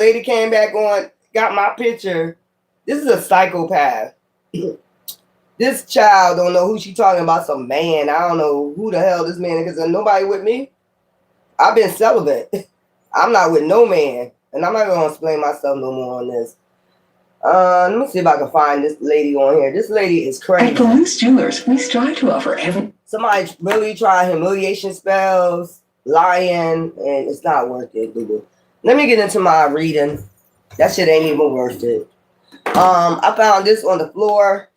Lady came back on, got my picture. This is a psychopath. This child don't know who she talking about. Some man. I don't know who the hell this man is because there's nobody with me. I've been celibate. I'm not with no man. And I'm not going to explain myself no more on this. Let me see if I can find this lady on here. This lady is crazy. At Police Jewelers, we strive to offer every... Somebody really tried humiliation spells, lying, and it's not worth it, Google. Let me get into my reading. That shit ain't even worth it. I found this on the floor.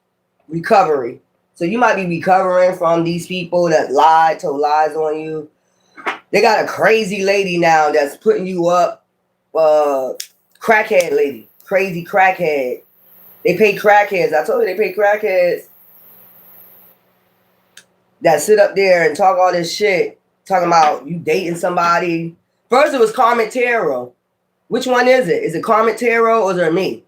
Recovery. So you might be recovering from these people that lied, told lies on you. They got a crazy lady now that's putting you up. Crackhead lady. Crazy crackhead. They pay crackheads. I told you they pay crackheads that sit up there and talk all this shit. Talking about you dating somebody. First it was Carmen Tarot. Which one is it? Is it Carmen Tarot or is it me?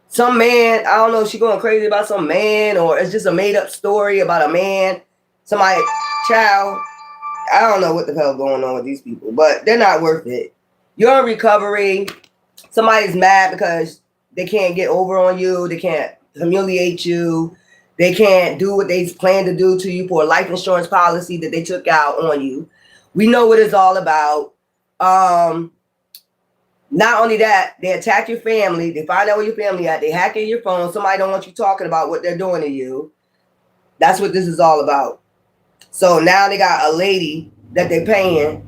Some man, I don't know if she's going crazy about some man or it's just a made up story about a man. Somebody, child. I don't know what the hell going on with these people, but they're not worth it. You're in recovery. Somebody's mad because they can't get over on you. They can't humiliate you. They can't do what they plan to do to you for a life insurance policy that they took out on you. We know what it's all about. Not only that, they attack your family. They find out where your family at. They hack in your phone. Somebody don't want you talking about what they're doing to you. That's what this is all about. So now they got a lady that they're paying.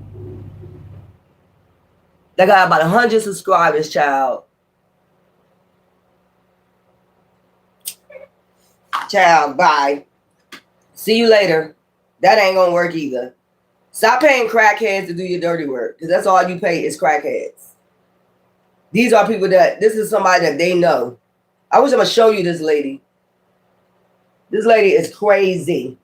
They got about 100 subscribers, child. Child, bye. See you later. That ain't gonna work either. Stop paying crackheads to do your dirty work, because that's all you pay is crackheads. These are people this is somebody that they know. I wish I'm gonna show you this lady. This lady is crazy.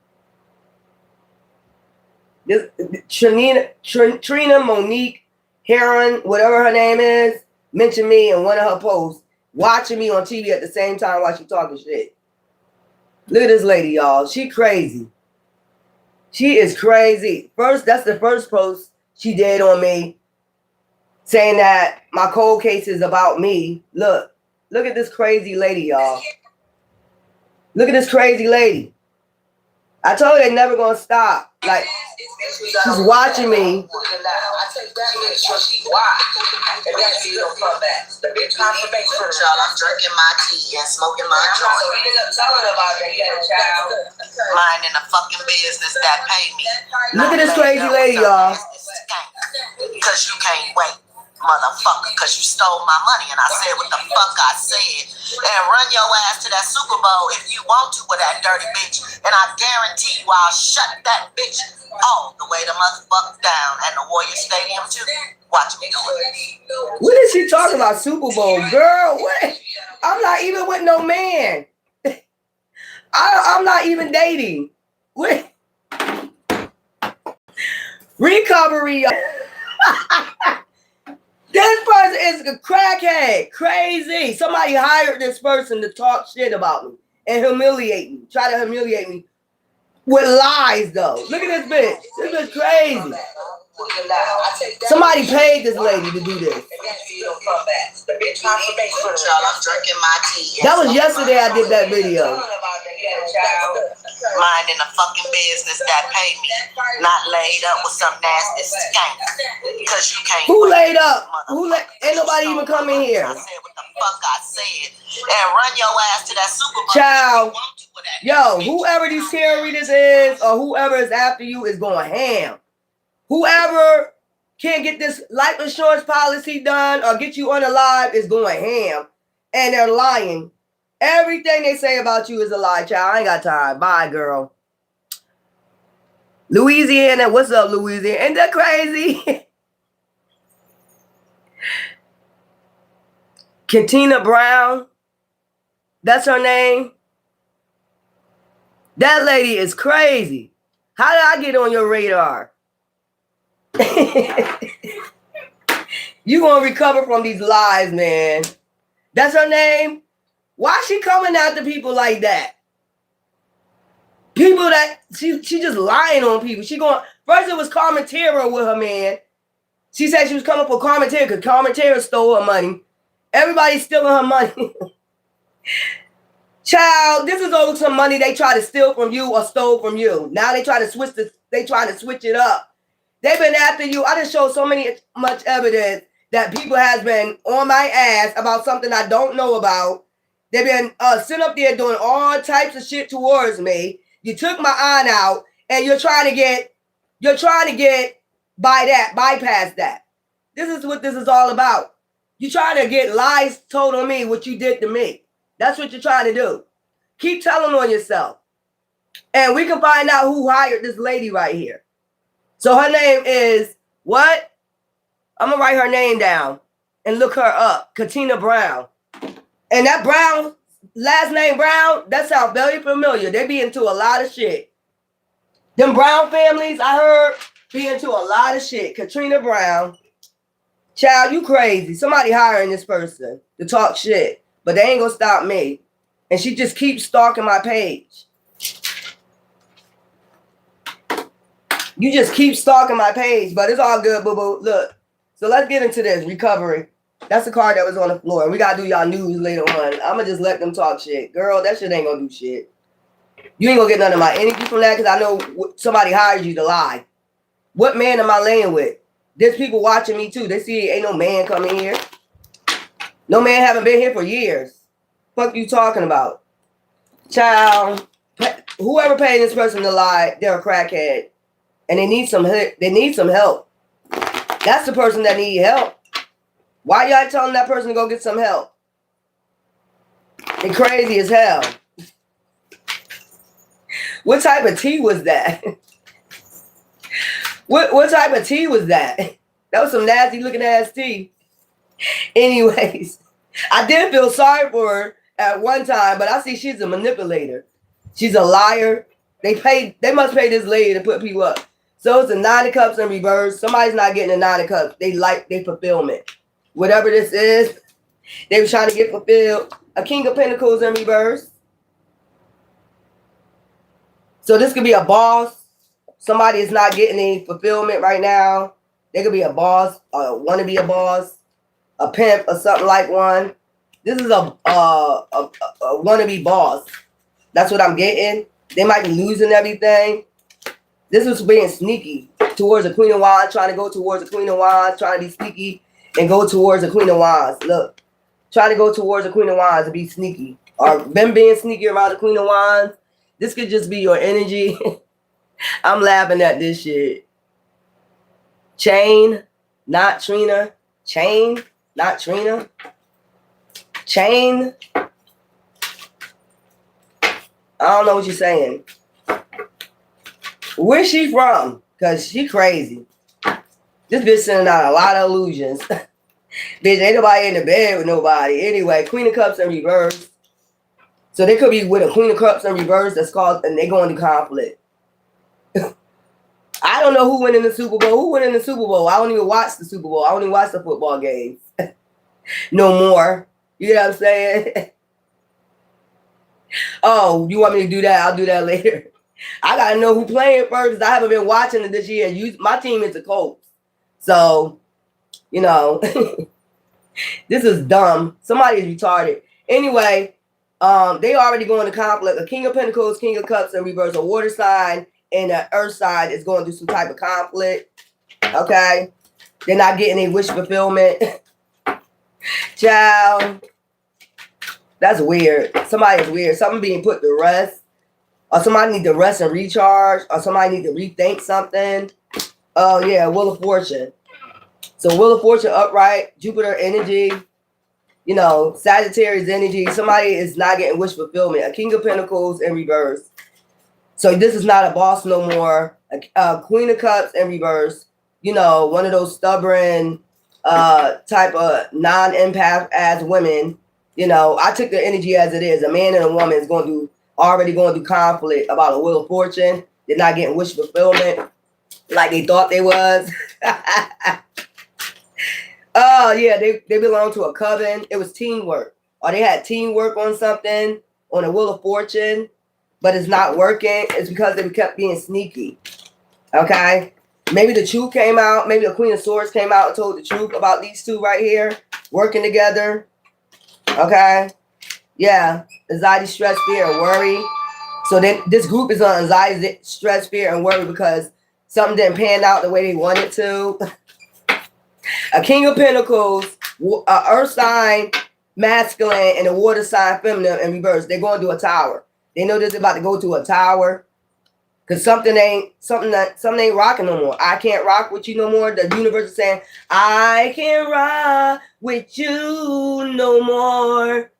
This Trina Monique Heron, whatever her name is, mentioned me in one of her posts, watching me on TV at the same time while she talking shit. Look at this lady, y'all. She crazy. She is crazy. First, that's the first post she did on me, saying that my cold case is about me. Look at this crazy lady, y'all. Look at this crazy lady. I told her they never gonna stop. Like, she's watching me. I'm drinking my tea and smoking my joint. Minding the fucking business that pay me. Look at this crazy lady, y'all. Because you can't wait, motherfucker, because you stole my money and I said what the fuck I said. And run your ass to that Super Bowl if you want to with that dirty bitch. And I guarantee you I'll shut that bitch all the way the motherfucker down and the Warrior Stadium too. Watch me do it. What is she talking about? Super Bowl, girl? What? I'm not even with no man. I'm not even dating. What? Recovery. This person is a crackhead. Crazy. Somebody hired this person to talk shit about me and humiliate me. Try to humiliate me with lies, though. Look at this bitch. This bitch crazy. Somebody paid this lady to do this. I'm drinking my tea. That was yesterday I did that video. Minding the fucking business that pay me. Not laid up with some nasty skank. Because you can't. Who laid up? Ain't nobody even come in here. I said what the fuck I said. And run your ass to that Super Bowl. Child. Yo, whoever these tarot readers is or whoever is after you is going ham. Whoever can't get this life insurance policy done or get you on the live is going ham. And they're lying. Everything they say about you is a lie, child. I ain't got time. Bye, girl. Louisiana. What's up, Louisiana? Ain't that crazy? Katina Brown. That's her name. That lady is crazy. How did I get on your radar? You gonna recover from these lies, man. That's her name. Why she coming after people like that? People that she just lying on people. She going first. It was Carmen Tarot with her man. She said she was coming for Carmen Terra because Carmen Terra stole her money. Everybody's stealing her money. Child, this is over some money they try to steal from you or stole from you. Now they try to switch it up. They've been after you. I just showed so much evidence that people has been on my ass about something I don't know about. They've been sitting up there doing all types of shit towards me. You took my aunt out, and you're trying to get bypass that. This is what this is all about. You're trying to get lies told on me, what you did to me. That's what you're trying to do. Keep telling on yourself. And we can find out who hired this lady right here. So her name is what? I'm going to write her name down and look her up. Katina Brown. And that Brown, last name Brown, that sounds very familiar. They be into a lot of shit. Them Brown families, I heard, be into a lot of shit. Katrina Brown. Child, you crazy. Somebody hiring this person to talk shit. But they ain't gonna stop me. And she just keeps stalking my page. You just keep stalking my page, but it's all good, boo-boo. Look. So let's get into this. Recovery. That's the card that was on the floor. We gotta do y'all news later on. I'ma just let them talk shit. Girl, that shit ain't gonna do shit. You ain't gonna get none of my energy from that because I know somebody hired you to lie. What man am I laying with? There's people watching me too. They see ain't no man coming here. No man haven't been here for years. Fuck you talking about? Child, whoever paid this person to lie, they're a crackhead. And they need some help. That's the person that need help. Why y'all telling that person to go get some help? They crazy as hell. What type of tea was that? What type of tea was that? That was some nasty looking ass tea. Anyways, I did feel sorry for her at one time, but I see she's a manipulator. She's a liar. They must pay this lady to put people up. So it's a 9 of cups in reverse. Somebody's not getting a 9 of cups. They like their fulfillment. Whatever this is, they were trying to get fulfilled. A King of Pentacles in reverse. So this could be a boss. Somebody is not getting any fulfillment right now. They could be a boss, want to be a boss, a pimp, or something like one. This is a wannabe boss. That's what I'm getting. They might be losing everything. This was being sneaky towards the Queen of Wands, trying to go towards the Queen of Wands, trying to be sneaky and go towards the Queen of Wands. Look, trying to go towards the Queen of Wands and be sneaky. Or them being sneaky around the Queen of Wands. This could just be your energy. I'm laughing at this shit. Chain, not Trina. Chain, not Trina. Chain. I don't know what you're saying. Where's she from? Because she crazy. This bitch sending out a lot of illusions. Bitch, ain't nobody in the bed with nobody. Anyway, Queen of Cups in reverse. So they could be with a Queen of Cups in reverse that's called, and they go into conflict. I don't know who went in the Super Bowl. Who went in the Super Bowl? I don't even watch the Super Bowl. I don't even watch the football games. No more. You know what I'm saying? Oh, you want me to do that? I'll do that later. I got to know who playing first. I haven't been watching it this year. My team is the Colts. So, you know, this is dumb. Somebody's retarded. Anyway, they already going to conflict. A King of Pentacles, King of Cups in reverse, a water sign, and an earth sign is going through some type of conflict. Okay? They're not getting a wish fulfillment. Child. That's weird. Somebody is weird. Something being put to rest. Or somebody need to rest and recharge. Or somebody need to rethink something. Oh, yeah. Wheel of Fortune. So Wheel of Fortune upright. Jupiter energy. You know, Sagittarius energy. Somebody is not getting wish fulfillment. A King of Pentacles in reverse. So this is not a boss no more. A Queen of Cups in reverse. You know, one of those stubborn type of non-empath as women. You know, I took the energy as it is. A man and a woman is already going through conflict about a Wheel of Fortune. They're not getting wish fulfillment like they thought they was. Oh, yeah, they belong to a coven. It was teamwork. Or they had teamwork on something, on a Wheel of Fortune, but it's not working. It's because they kept being sneaky. Okay? Maybe the truth came out. Maybe the Queen of Swords came out and told the truth about these two right here working together. Okay. Yeah. Anxiety, stress, fear, and worry. So then this group is on anxiety, stress, fear, and worry because something didn't pan out the way they wanted to. A King of Pentacles, a Earth sign, masculine, and a water sign, feminine, in reverse. They're going to do a tower. They know this is about to go to a tower. Cause something ain't rocking no more. I can't rock with you no more. The universe is saying, I can't rock with you no more.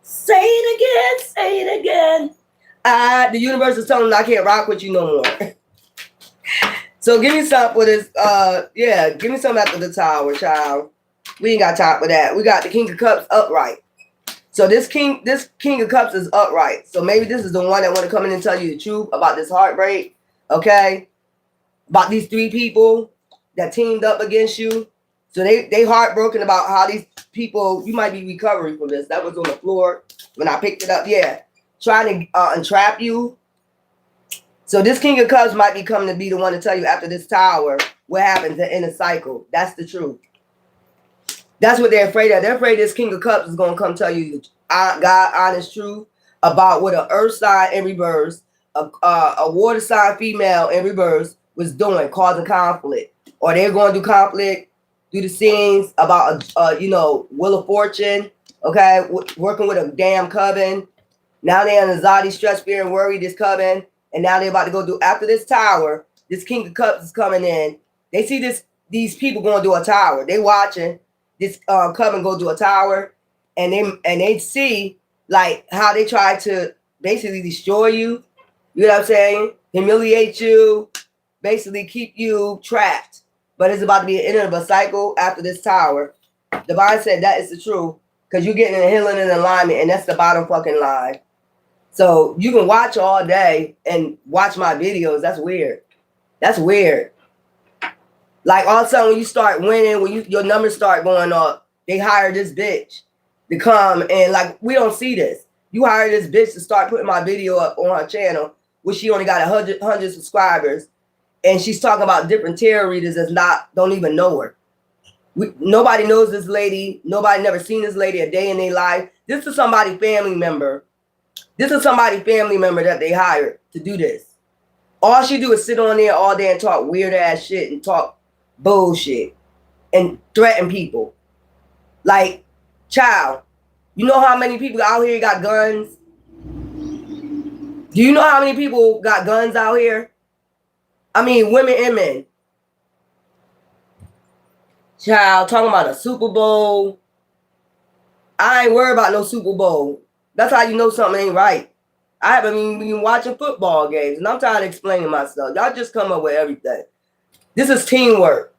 Say it again. The universe is telling me I can't rock with you no more. So give me something for this. Give me something after the tower, child. We ain't got time for that. We got the King of Cups upright. So this King of Cups is upright. So maybe this is the one that want to come in and tell you the truth about this heartbreak. Okay. About these three people that teamed up against you. So they heartbroken about how these people, you might be recovering from this. That was on the floor when I picked it up. Yeah. Trying to entrap you. So this King of Cups might be coming to be the one to tell you after this tower what happens in a cycle. That's the truth. That's what they're afraid of. They're afraid this King of Cups is going to come tell you God honest truth about what an earth sign in reverse, a water sign female in reverse was doing, causing conflict. Or they're going to do conflict, do the scenes about, Wheel of Fortune, okay, working with a damn coven. Now they're in anxiety, stress, fear, and worry, this coven. And now they're about to go do, after this tower, this King of Cups is coming in. They see these people going to do a tower. They watching this coven go to a tower, and they see like how they try to basically destroy you. You know what I'm saying? Humiliate you, basically keep you trapped. But it's about to be the end of a cycle after this tower. Divine said that is the truth because you're getting a healing and alignment, and that's the bottom fucking line. So you can watch all day and watch my videos. That's weird. That's weird. Like all of a sudden when you start winning, when your numbers start going up, they hire this bitch to come and like we don't see this. You hire this bitch to start putting my video up on her channel, which she only got 100 subscribers, and she's talking about different tarot readers don't even know her. Nobody knows this lady. Nobody never seen this lady a day in their life. This is somebody family member. This is somebody family member that they hired to do this. All she do is sit on there all day and talk weird ass shit and talk bullshit and threaten people. Like, child, you know how many people out here got guns? Do you know how many people got guns out here? I mean, women and men. Child, talking about a Super Bowl. I ain't worried about no Super Bowl. That's how you know something ain't right. I haven't even been watching football games, and I'm tired of explaining myself. Y'all just come up with everything. This is teamwork.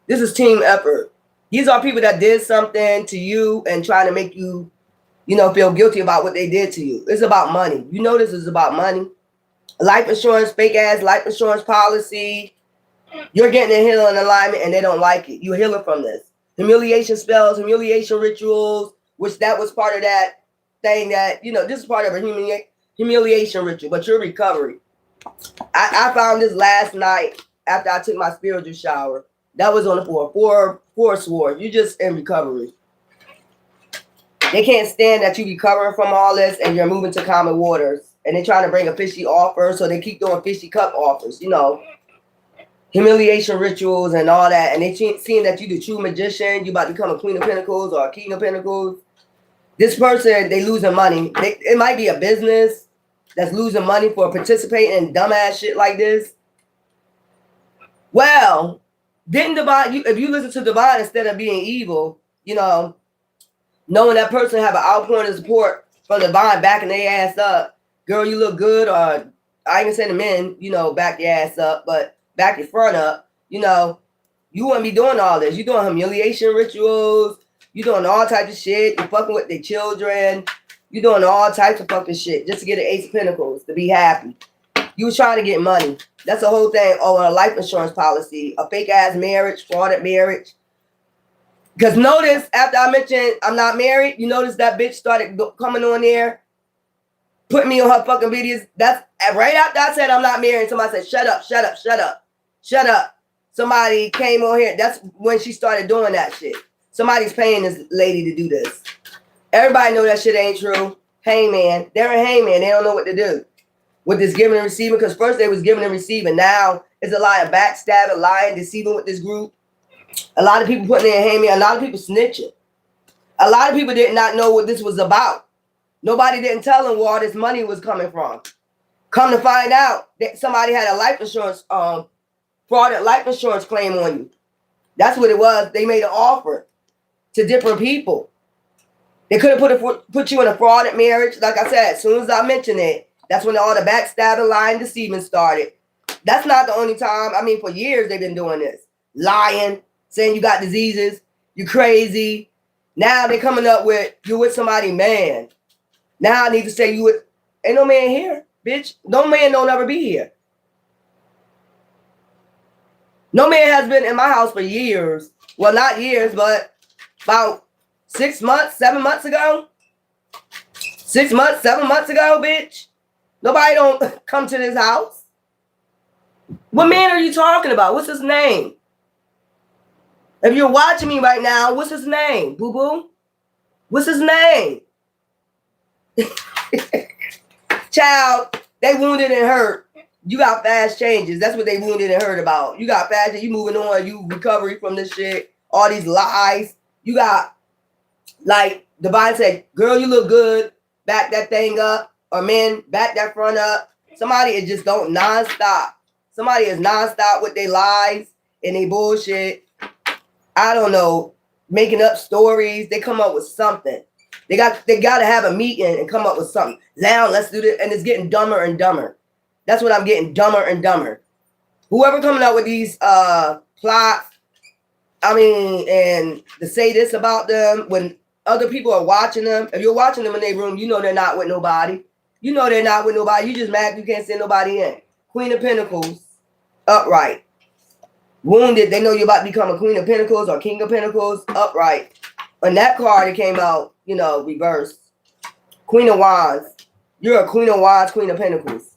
This is team effort. These are people that did something to you and trying to make you, feel guilty about what they did to you. It's about money. You know this is about money. Life insurance, fake ass life insurance policy. You're getting a healing alignment and they don't like it. You're healing from this. Humiliation spells, humiliation rituals, which that was part of that thing that, this is part of a humiliation ritual, but your recovery. I found this last night after I took my spiritual shower. That was on the four swords. You just in recovery. They can't stand that you recovering from all this and you're moving to common waters. And they're trying to bring a fishy offer, so they keep doing fishy cup offers, humiliation rituals and all that. And they seeing that you the true magician, you about to become a Queen of Pentacles or a King of Pentacles. This person, they losing money. It might be a business that's losing money for participating in dumbass shit like this. Well, didn't Divine, if you listen to Divine instead of being evil, knowing that person have an outpouring of support from Divine backing their ass up, girl, you look good, or I even say to men, back your ass up, but back your front up, you wouldn't be doing all this. You're doing humiliation rituals, you're doing all types of shit, you're fucking with their children, you're doing all types of fucking shit just to get an Ace of Pentacles, to be happy. You was trying to get money. That's the whole thing. Oh, a life insurance policy, a fake ass marriage, frauded marriage. Because notice, after I mentioned I'm not married, you notice that bitch started coming on there put me on her fucking videos. That's right after I said I'm not married. Somebody said, shut up, shut up, shut up, shut up. Somebody came on here. That's when she started doing that shit. Somebody's paying this lady to do this. Everybody know that shit ain't true. Hangman. They're a hangman. They don't know what to do with this giving and receiving, because first they was giving and receiving. Now it's a lot of backstabbing, lying, deceiving with this group. A lot of people putting in hangman. A lot of people snitching. A lot of people did not know what this was about. Nobody didn't tell them where all this money was coming from. Come to find out that somebody had a life insurance, fraudulent life insurance claim on you. That's what it was. They made an offer to different people. They could have put you in a fraudulent marriage. Like I said, as soon as I mentioned it, that's when all the backstabbing, lying, deceiving started. That's not the only time. I mean, for years they've been doing this. Lying, saying you got diseases, you crazy. Now they're coming up with, you're with somebody, man. Now I need to say you with, ain't no man here, bitch. No man don't ever be here. No man has been in my house for years. Well, not years, but about 6 months, 7 months ago. 6 months, 7 months ago, bitch. Nobody don't come to this house. What man are you talking about? What's his name? If you're watching me right now, what's his name? Boo Boo? What's his name? Child, they wounded and hurt. You got fast changes. That's what they wounded and hurt about. You got fast, you moving on, you recovery from this shit, all these lies. You got, like Divine said, girl, you look good. Back that thing up. Or men, back that front up. Somebody is just don't nonstop. Somebody is nonstop with their lies and their bullshit. I don't know, making up stories. They come up with something. They got to have a meeting and come up with something. Now let's do this, and it's getting dumber and dumber. That's what I'm getting, dumber and dumber. Whoever coming up with these plots, I mean, and to say this about them when other people are watching them. If you're watching them in their room, you know they're not with nobody. You know they're not with nobody. You just mad you can't send nobody in. Queen of Pentacles, upright. Wounded, they know you're about to become a Queen of Pentacles or King of Pentacles, upright. On that card, it came out, you know, reversed. Queen of Wands. You're a Queen of Wands, Queen of Pentacles.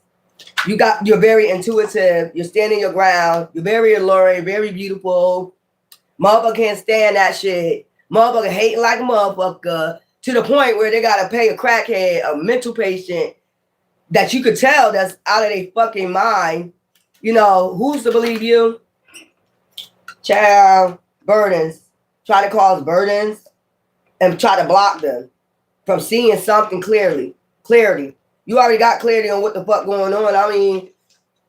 You're very intuitive. You're standing your ground. You're very alluring, very beautiful. Motherfucker can't stand that shit. Motherfucker hating like a motherfucker to the point where they got to pay a crackhead, a mental patient that you could tell that's out of their fucking mind. You know, who's to believe you? Child, burdens. Try to cause burdens and try to block them from seeing something clearly. Clarity. You already got clarity on what the fuck going on. I mean,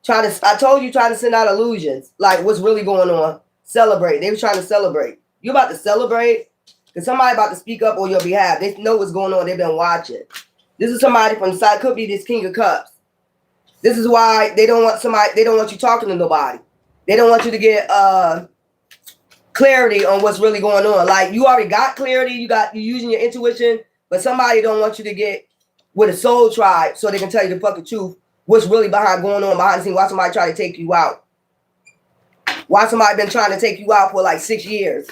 I told you, try to send out illusions. Like, what's really going on? Celebrate. They were trying to celebrate. You about to celebrate? Because somebody about to speak up on your behalf. They know what's going on. They've been watching. This is somebody from the side. Could be this King of Cups. This is why they don't want you talking to nobody. They don't want you to get clarity on what's really going on. Like, you already got clarity. You're using your intuition, but somebody don't want you to get with a soul tribe so they can tell you the fucking truth. What's really going on behind the scenes? Why somebody try to take you out? Why somebody been trying to take you out for like 6 years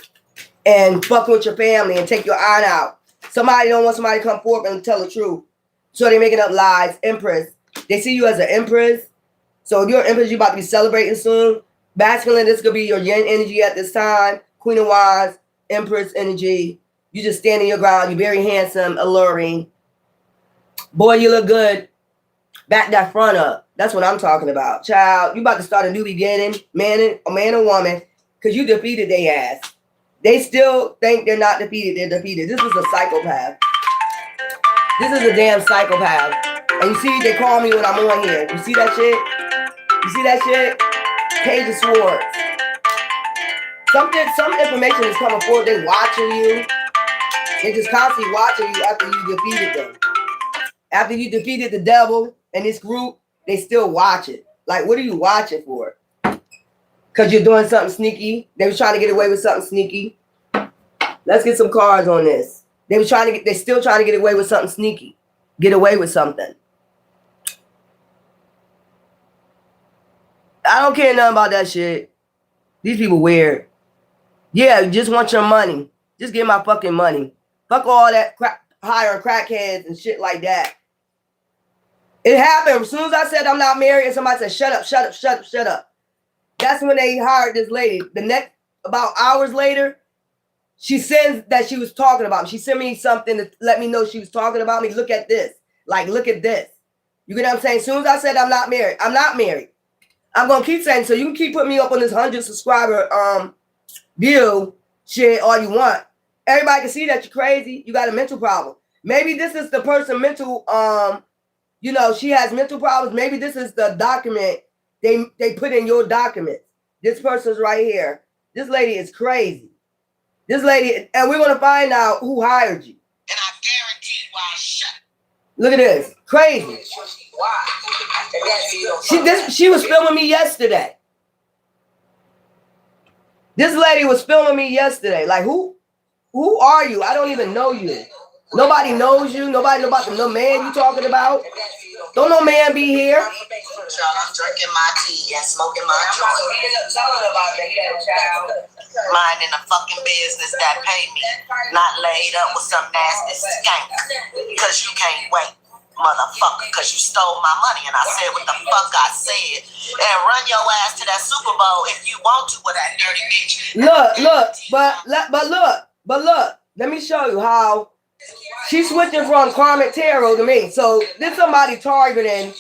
and fucking with your family and take your aunt out? Somebody don't want somebody to come forth and tell the truth. So they're making up lies. Empress. They see you as an empress. So if you're an empress, you're about to be celebrating soon. Masculine, this could be your yin energy at this time. Queen of Wands, empress energy. You just standing your ground. You're very handsome, alluring. Boy, you look good. Back that front up. That's what I'm talking about. Child, you about to start a new beginning. Man or woman. Because you defeated their ass. They still think they're not defeated. They're defeated. This is a psychopath. This is a damn psychopath. And you see, they call me when I'm on here. You see that shit? You see that shit? Page of Swords. Some information is coming forward. They're watching you. They're just constantly watching you after you defeated them. After you defeated the devil and this group, they still watch it. Like, what are you watching for? Because you're doing something sneaky. They was trying to get away with something sneaky. Let's get some cards on this. They're still trying to get away with something sneaky. Get away with something. I don't care nothing about that shit. These people weird. Yeah, you just want your money. Just get my fucking money. Fuck all that crap, hiring crackheads and shit like that. It happened. As soon as I said I'm not married, and somebody said, shut up, shut up, shut up, shut up. That's when they hired this lady. The next, about hours later, she sends that she was talking about me. She sent me something to let me know she was talking about me. Look at this. Like, look at this. You get what I'm saying? As soon as I said I'm not married, I'm not married. I'm going to keep saying, so you can keep putting me up on this 100 subscriber view shit all you want. Everybody can see that you're crazy. You got a mental problem. Maybe this is the person mental, you know, she has mental problems. Maybe this is the document they put in your documents. This person's right here. This lady is crazy. This lady, and we're going to find out who hired you. And I guarantee why I shut. Look at this. Crazy. She was filming me yesterday. This lady was filming me yesterday. Like, who are you? I don't even know you. Nobody knows you. Nobody know about the man you talking about. Don't no man be here. I'm drinking my tea and smoking my joint. Minding a fucking business that pay me. Not laid up with some nasty skank. Because you can't wait, motherfucker. Because you stole my money and I said what the fuck I said. And run your ass to that Super Bowl if you want to with that dirty bitch. Look. Let me show you how she's switching from Carmen Tarot to me. So this somebody targeting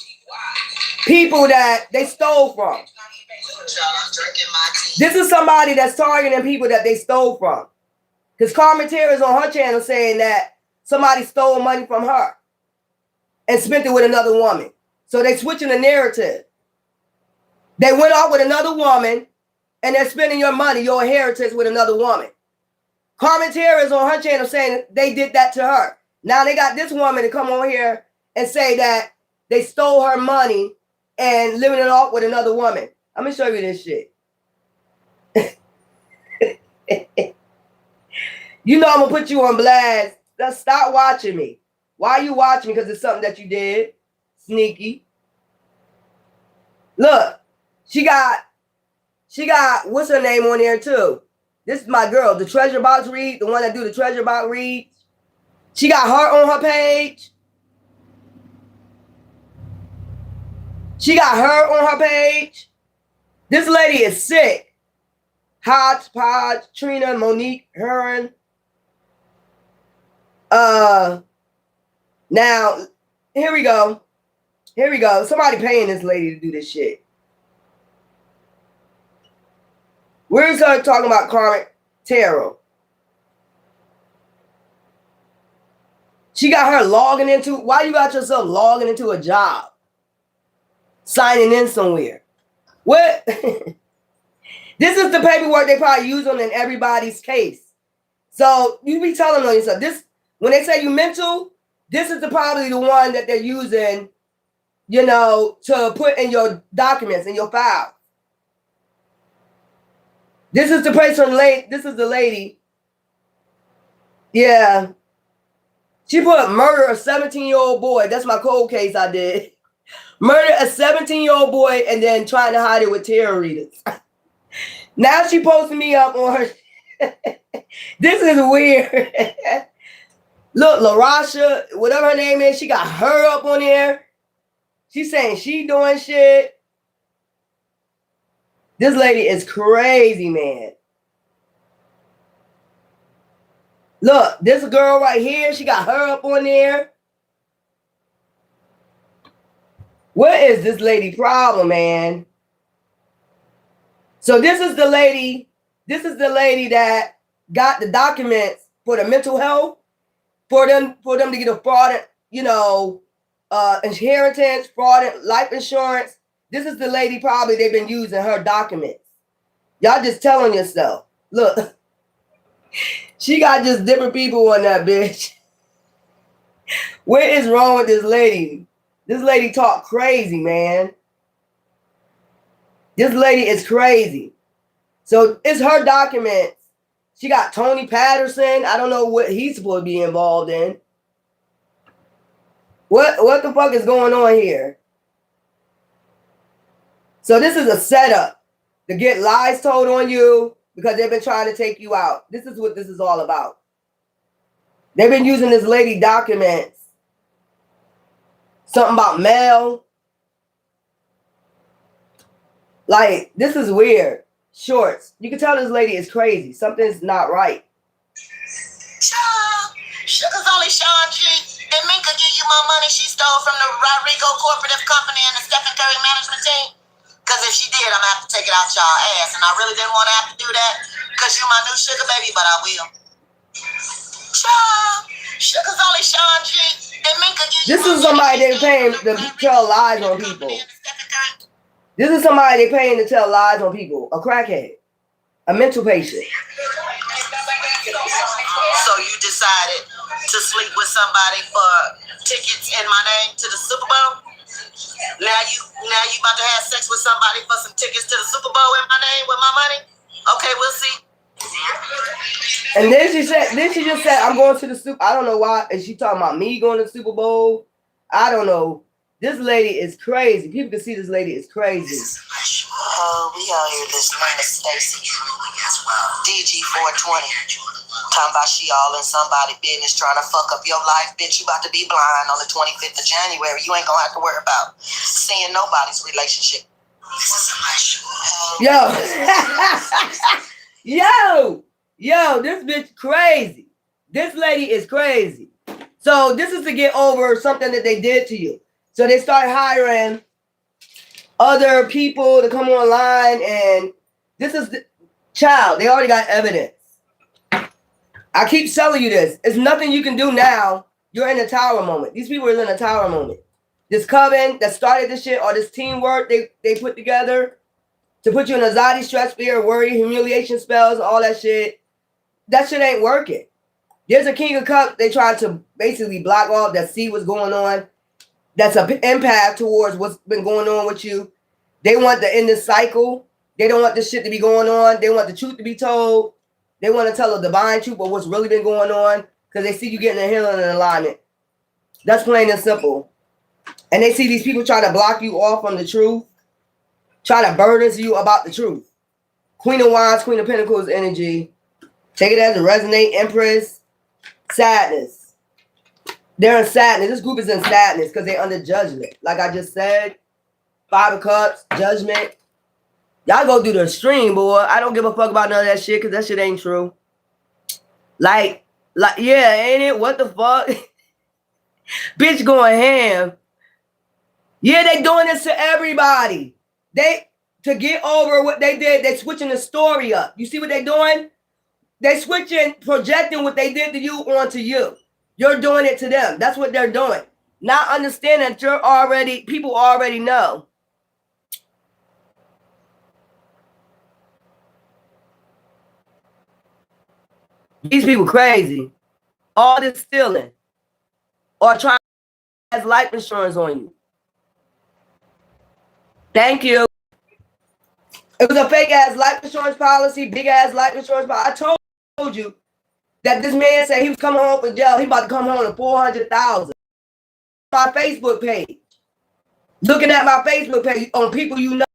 people that they stole from. This is somebody that's targeting people that they stole from. Because Carmen Tarot is on her channel saying that somebody stole money from her and spent it with another woman. So they're switching the narrative. They went off with another woman and they're spending your money, your inheritance with another woman. Carmen Tarot is on her channel saying they did that to her. Now they got this woman to come on here and say that they stole her money and living it off with another woman. I'm going to show you this shit. You know I'm going to put you on blast. Just stop watching me. Why are you watching me? Because it's something that you did. Sneaky. Look, she got, what's her name on there too? This is my girl, the treasure box read, the one that do the treasure box reads. She got her on her page. She got her on her page. This lady is sick. Hodgepodge, Trina, Monique, Heron. Now, here we go. Somebody paying this lady to do this shit. Where's her talking about Carmen Tarot? She got her logging into, why you got yourself logging into a job? Signing in somewhere. What? This is the paperwork they probably use on in everybody's case. So you be telling on yourself, this, when they say you mental, this is probably the one that they're using, you know, to put in your documents, in your file. This is the person, this is the lady. Yeah. She put murder a 17-year-old boy. That's my cold case I did. Murder a 17-year-old boy and then trying to hide it with tarot readers. Now she posting me up on her. This is weird. Look, LaRasha, whatever her name is, she got her up on there. She's saying she doing shit. This lady is crazy, man. Look, this girl right here, she got her up on there. What is this lady problem, man? So this is the lady that got the documents for the mental health, for them to get a fraud, you know, inheritance, fraud, life insurance. This is the lady probably they've been using her documents. Y'all just telling yourself. Look, she got just different people on that bitch. What is wrong with this lady? This lady talk crazy, man. This lady is crazy. So it's her documents. She got Tony Patterson. I don't know what he's supposed to be involved in. What the fuck is going on here? So this is a setup to get lies told on you because they've been trying to take you out. This is what this is all about. They've been using this lady documents Something about Mel. Like, this is weird. Shorts. You can tell this lady is crazy. Something's not right. Sugar's only Sean G. Did Minka give you my money she stole from the Rodrigo Cooperative Company and the Stephen Curry management team? Because if she did, I'm going to have to take it out y'all ass. And I really didn't want to have to do that because you my new sugar baby, but I will. Sugar's only Sean G. Did Minka give you This is somebody they paying to tell lies on people. This is somebody they paying to tell lies on people. A crackhead. A mental patient. So you decided to sleep with somebody for tickets in my name to the Super Bowl? Now you about to have sex with somebody for some tickets to the Super Bowl in my name with my money? Okay, we'll see. And then she just said, I'm going to the Super. I don't know why. Is she talking about me going to the Super Bowl? I don't know. This lady is crazy. People can see this lady is crazy. Oh, we out here listening to Stacey. DG 420. Talking about she all in somebody's business trying to fuck up your life. Bitch, you about to be blind on the 25th of January. You ain't gonna have to worry about seeing nobody's relationship. Yo, this bitch crazy. This lady is crazy. So this is to get over something that they did to you. So they start hiring other people to come online, and this is the child. They already got evidence. I keep telling you this. It's nothing you can do now. You're in a tower moment. These people are in a tower moment. This coven that started this shit, or this teamwork they put together to put you in anxiety, stress, fear, worry, humiliation spells, all that shit. That shit ain't working. There's a King of Cups they tried to basically block off that see what's going on. That's an empath towards what's been going on with you. They want to end this cycle. They don't want this shit to be going on. They want the truth to be told. They want to tell a divine truth of what's really been going on because they see you getting a healing and alignment. That's plain and simple. And they see these people trying to block you off from the truth, try to burden you about the truth. Queen of Wands, Queen of Pentacles energy. Take it as a resonate, Empress. Sadness. They're in sadness. This group is in sadness because they're under judgment. Like I just said, 5 of Cups, judgment. Y'all go do the stream, boy. I don't give a fuck about none of that shit because that shit ain't true. Like, yeah, ain't it? What the fuck? Bitch going ham. Yeah, they doing this to everybody. To get over what they did, they switching the story up. You see what they doing? They switching, projecting what they did to you onto you. You're doing it to them. That's what they're doing. Not understanding that people already know. These people crazy. All this stealing. Or trying to have life insurance on you. Thank you. It was a fake ass life insurance policy, big ass life insurance policy. I told you that this man said he was coming home from jail. He about to come home to $400,000. My Facebook page. Looking at my Facebook page on people you know.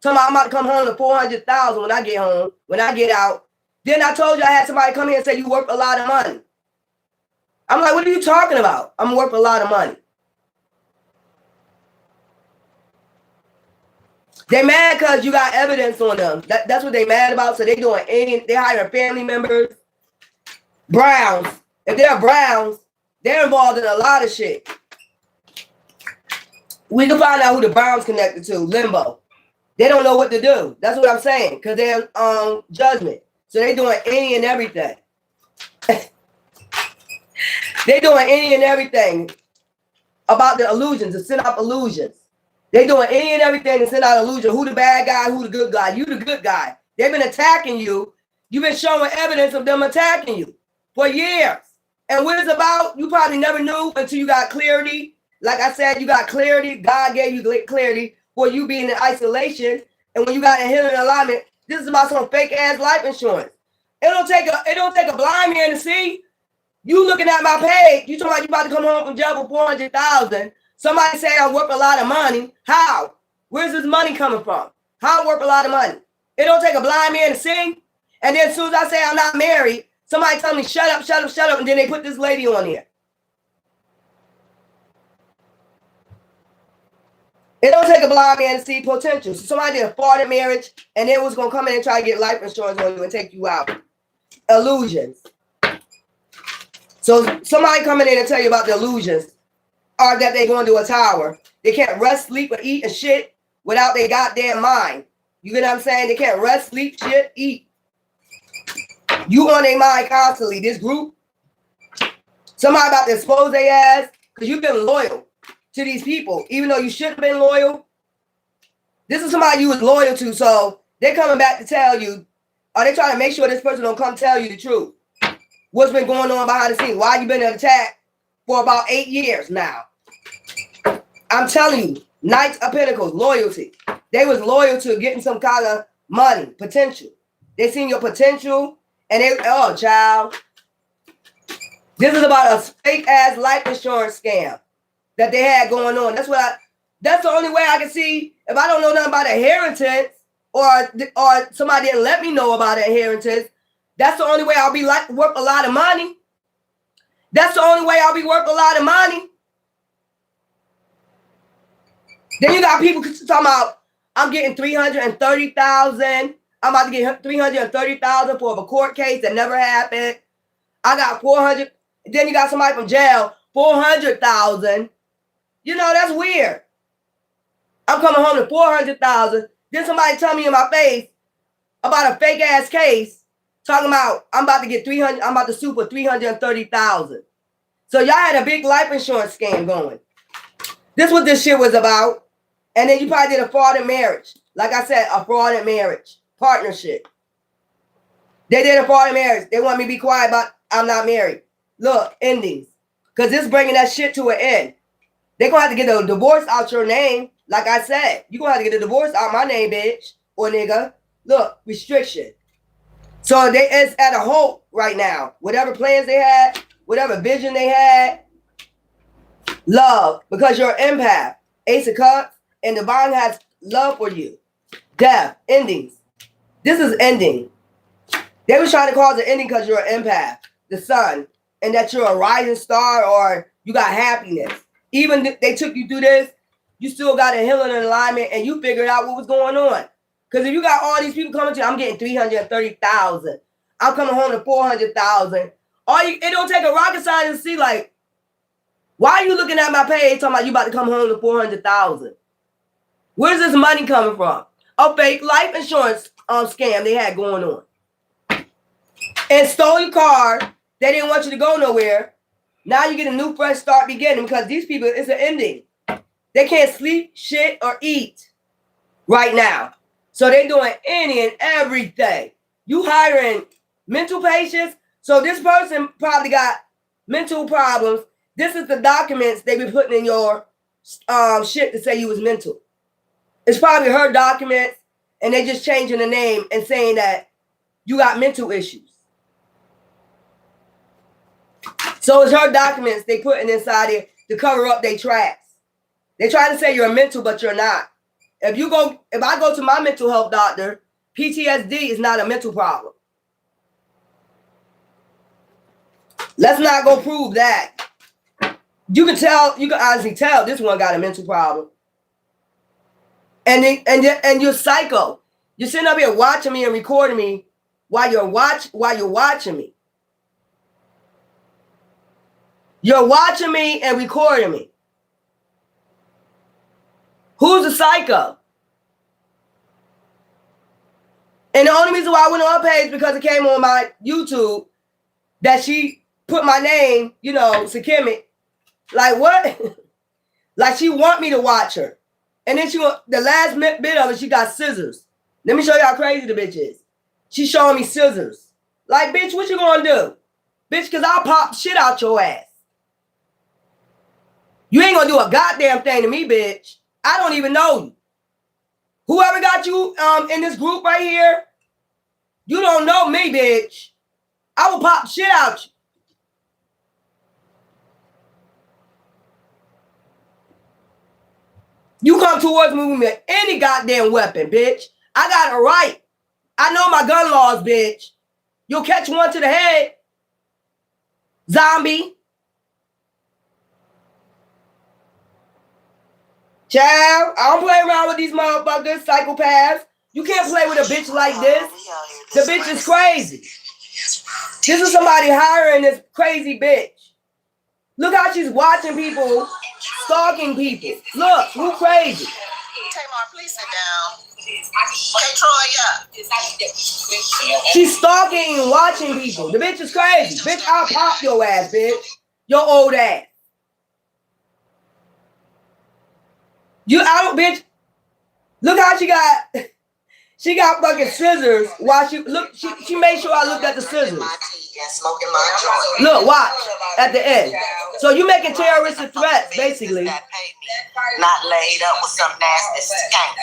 Talking about I'm about to come home to $400,000 when I get home, when I get out. Then I told you I had somebody come here and say you worth a lot of money. I'm like, what are you talking about? I'm worth a lot of money. They mad because you got evidence on them. That's what they mad about. So they hiring family members. Browns. If they're Browns, they're involved in a lot of shit. We can find out who the Browns connected to. Limbo. They don't know what to do. That's what I'm saying. Because they're judgment. So they doing any and everything. They doing any and everything about the illusions, to send up illusions. They doing any and everything to send out illusion. Who the bad guy, who the good guy. You the good guy. They've been attacking you. You've been showing evidence of them attacking you for years. And what it's about, you probably never knew until you got clarity. Like I said, you got clarity. God gave you clarity for you being in isolation. And when you got a healing alignment, this is about some fake ass life insurance. It don't take a blind man to see. You looking at my page, you talking about you about to come home from jail for $400,000. Somebody say I'm worth a lot of money. How? Where's this money coming from? How I'm worth a lot of money? It don't take a blind man to see. And then as soon as I say I'm not married, somebody tell me shut up, and then they put this lady on here. It don't take a blind man to see potential. So somebody did a fraud in marriage and they was gonna come in and try to get life insurance on you and take you out. Illusions. So somebody coming in and tell you about the illusions are that they going to a tower. They can't rest, sleep, or eat and shit without their goddamn mind. You get what I'm saying? They can't rest, sleep, shit, eat. You on their mind constantly. This group, somebody about to expose their ass because you've been loyal to these people, even though you should have been loyal. This is somebody you was loyal to, so they're coming back to tell you, or they trying to make sure this person don't come tell you the truth. What's been going on behind the scenes? Why you been attacked for about 8 years now? I'm telling you, Knights of Pentacles, loyalty. They was loyal to getting some kind of money, potential. They seen your potential, and they, oh, child. This is about a fake ass life insurance scam that they had going on. That's the only way I can see. If I don't know nothing about inheritance, or somebody didn't let me know about inheritance, that's the only way I'll be worth a lot of money. That's the only way I'll be worth a lot of money. Then you got people talking about, I'm getting $330,000. I'm about to get $330,000 for a court case that never happened. I got 400. Then you got somebody from jail, 400,000. You know, that's weird. I'm coming home to 400,000. Then somebody tell me in my face about a fake ass case, talking about I'm about to get 300. I'm about to sue for 330,000. So y'all had a big life insurance scam going. This is what this shit was about. And then you probably did a fraud in marriage. Like I said, a fraud in marriage. Partnership. They did a fraud in marriage. They want me to be quiet about I'm not married. Look, endings. Because this is bringing that shit to an end. They're going to have to get a divorce out your name. Like I said, you're going to have to get a divorce out my name, bitch. Or nigga. Look, restriction. So it's at a halt right now. Whatever plans they had, whatever vision they had. Love. Because you're an empath. Ace of Cups. And divine has love for you. Death. Endings. This is ending. They was trying to cause an ending because you're an empath. The sun. And that you're a rising star or you got happiness. Even if they took you through this, you still got a healing and alignment and you figured out what was going on. Because if you got all these people coming to you, I'm getting 330,000. I'm coming home to 400,000. It don't take a rocket scientist to see like, why are you looking at my page talking about you about to come home to 400,000? Where's this money coming from? A fake life insurance scam they had going on. And stole your car. They didn't want you to go nowhere. Now you get a new fresh start beginning because these people, it's an ending. They can't sleep, shit, or eat right now. So they're doing any and everything. You hiring mental patients. So this person probably got mental problems. This is the documents they be putting in your shit to say you was mental. It's probably her documents and they just changing the name and saying that you got mental issues. So it's her documents they putting inside here to cover up their tracks. They try to say you're mental, but you're not. If I go to my mental health doctor, PTSD is not a mental problem. Let's not go prove that. You can honestly tell this one got a mental problem. And you're psycho. You're sitting up here watching me and recording me while you're watching me. You're watching me and recording me. Who's a psycho? And the only reason why I went on her page because it came on my YouTube that she put my name, you know, Sakimi. Like what? Like she want me to watch her. And then the last bit of it, she got scissors. Let me show you how crazy the bitch is. She's showing me scissors. Like, bitch, what you gonna do? Bitch, because I'll pop shit out your ass. You ain't gonna do a goddamn thing to me, bitch. I don't even know you. Whoever got you in this group right here, you don't know me, bitch. I will pop shit out you. You come towards me with any goddamn weapon, bitch. I got a right. I know my gun laws, bitch. You'll catch one to the head. Zombie. Child, I don't play around with these motherfuckers, psychopaths. You can't play with a bitch like this. The bitch is crazy. This is somebody hiring this crazy bitch. Look how she's watching people, stalking people. Look, who crazy? Tamar, please sit down. Hey, Troy, up. She's stalking and watching people. The bitch is crazy. Bitch, I'll pop your ass, bitch. Your old ass. You out, bitch. Look how she got fucking scissors while she made sure I looked at the scissors. Look, watch at the end. So you making terroristic threats, basically. Not laid up with some nasty skank.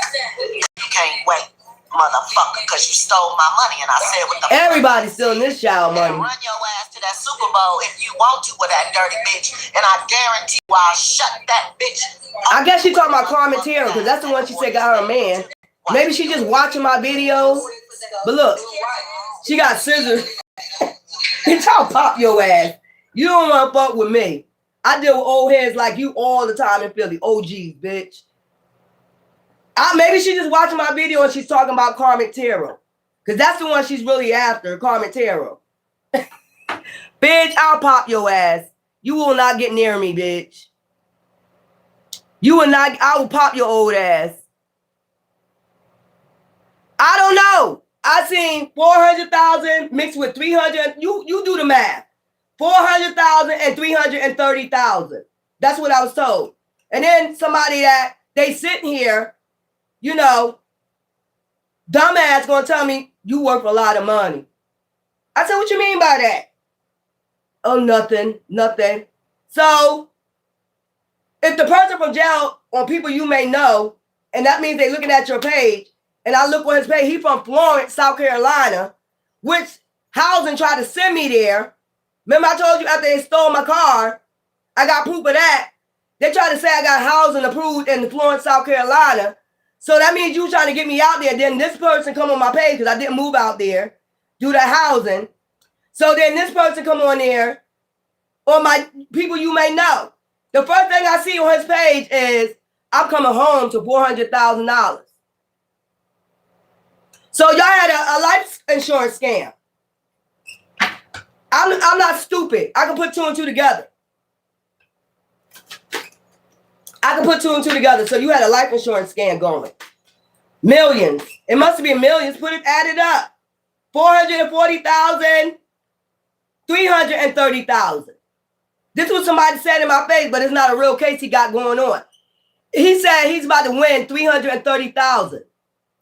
You can't wait, motherfucker, because you stole my money, and I said what the everybody's stealing this child money. Run your ass to that Super Bowl if you want to with that dirty bitch, and I guarantee you I'll shut that bitch. I guess she talking about Carmen Terra, because that's the one she said got her a man. Maybe she just watching my videos. But look, she got scissors. Bitch, I'll pop your ass. You don't want to fuck with me. I deal with old heads like you all the time in Philly. OGs, bitch. Maybe she's just watching my video and she's talking about Carmen Terra. Because that's the one she's really after, Carmen Terra. Bitch, I'll pop your ass. You will not get near me, bitch. You will not, I will pop your old ass. I don't know. I seen 400,000 mixed with 300. You do the math. 400,000 and 330,000. That's what I was told. And then somebody that they sitting here, you know, dumbass gonna tell me you worth a lot of money. I said, what you mean by that? Oh, nothing. So if the person from jail on people you may know, and that means they looking at your page, and I look on his page, he from Florence, South Carolina, which housing tried to send me there. Remember I told you after they stole my car, I got proof of that. They tried to say I got housing approved in Florence, South Carolina. So that means you trying to get me out there. Then this person come on my page because I didn't move out there, do that housing. So then this person come on there, or my people you may know. The first thing I see on his page is I'm coming home to $400,000. So y'all had a life insurance scam. I'm not stupid. I can put two and two together. So you had a life insurance scam going. Millions. It must have been millions. Add it up. 440,000, 330,000. This was somebody said in my face, but it's not a real case he got going on. He said he's about to win 330,000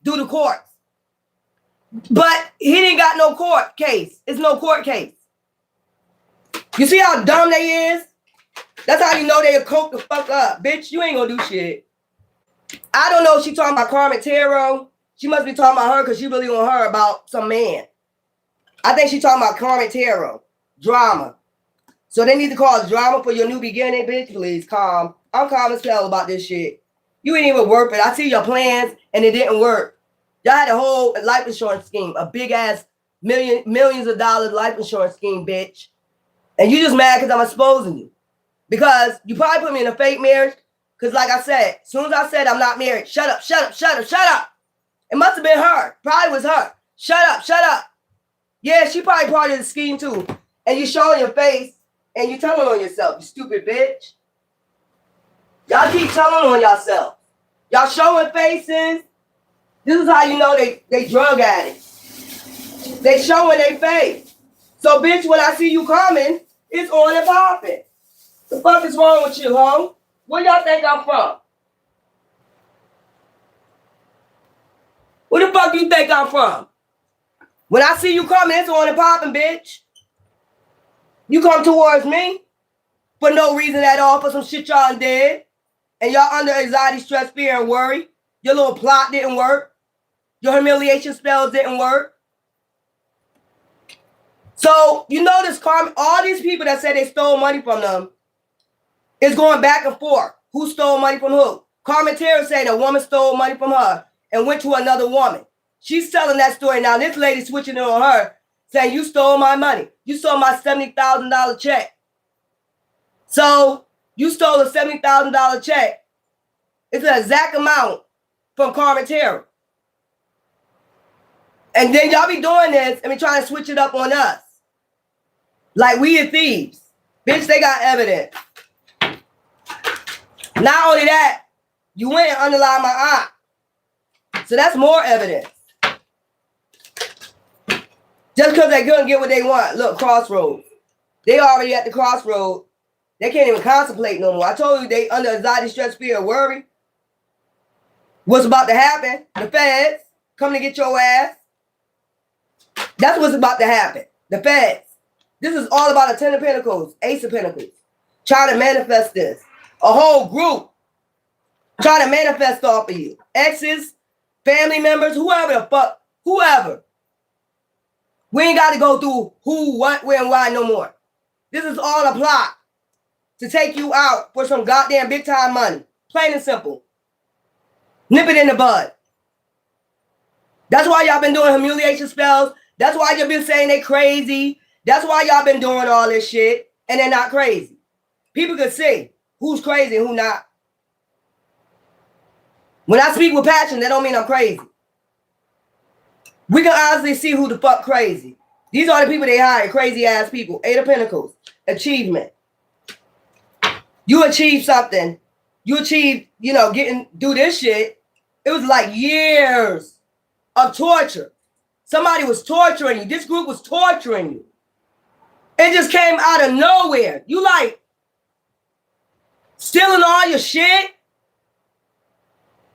due to courts. But he didn't got no court case. It's no court case. You see how dumb they is? That's how you know they'll coke the fuck up. Bitch, you ain't gonna do shit. I don't know if she talking about Carmen Terra. She must be talking about her because she really on her about some man. I think she talking about Carmen Terra. Drama. So they need to call it drama for your new beginning, bitch. Please, calm. I'm calm as hell about this shit. You ain't even worth it. I see your plans and it didn't work. Y'all had a whole life insurance scheme. A big ass millions of dollars life insurance scheme, bitch. And you just mad because I'm exposing you. Because you probably put me in a fake marriage. Because like I said, as soon as I said I'm not married, shut up. It must have been her. Probably was her. Shut up. Yeah, she probably part of the scheme too. And you showing your face and you telling on yourself, you stupid bitch. Y'all keep telling on yourself. Y'all showing faces. This is how you know they drug addicts. They showing their face. So bitch, when I see you coming, it's on and popping. The fuck is wrong with you, ho? Where y'all think I'm from? Where the fuck you think I'm from? When I see you coming, it's on and popping, bitch. You come towards me for no reason at all, for some shit y'all did. And y'all under anxiety, stress, fear, and worry. Your little plot didn't work. Your humiliation spells didn't work. So, you notice, Carmen, all these people that said they stole money from them is going back and forth. Who stole money from who? Carmen Terra said a woman stole money from her and went to another woman. She's telling that story. Now, this lady switching it on her, saying, you stole my money. You stole my $70,000 check. So, you stole a $70,000 check. It's the exact amount from Carmen Terror. And then y'all be doing this and be trying to switch it up on us. Like we are thieves. Bitch, they got evidence. Not only that, you went and underlined my aunt. So that's more evidence. Just because they couldn't get what they want. Look, crossroads. They already at the crossroad. They can't even contemplate no more. I told you they under anxiety, stress, fear, worry. What's about to happen? The feds come to get your ass. That's what's about to happen. The feds. This is all about a 10 of Pentacles, Ace of Pentacles. Trying to manifest this. A whole group trying to manifest off of you. Exes, family members, whoever the fuck, whoever. We ain't got to go through who, what, where, and why no more. This is all a plot to take you out for some goddamn big time money. Plain and simple. Nip it in the bud. That's why y'all been doing humiliation spells. That's why y'all been saying they crazy. That's why y'all been doing all this shit. And they're not crazy. People can see who's crazy and who not. When I speak with passion, that don't mean I'm crazy. We can honestly see who the fuck crazy. These are the people they hire, crazy ass people. 8 of Pentacles, achievement. You achieve something. You achieve, do this shit. It was like years of torture. Somebody was torturing you. This group was torturing you. It just came out of nowhere. You like stealing all your shit?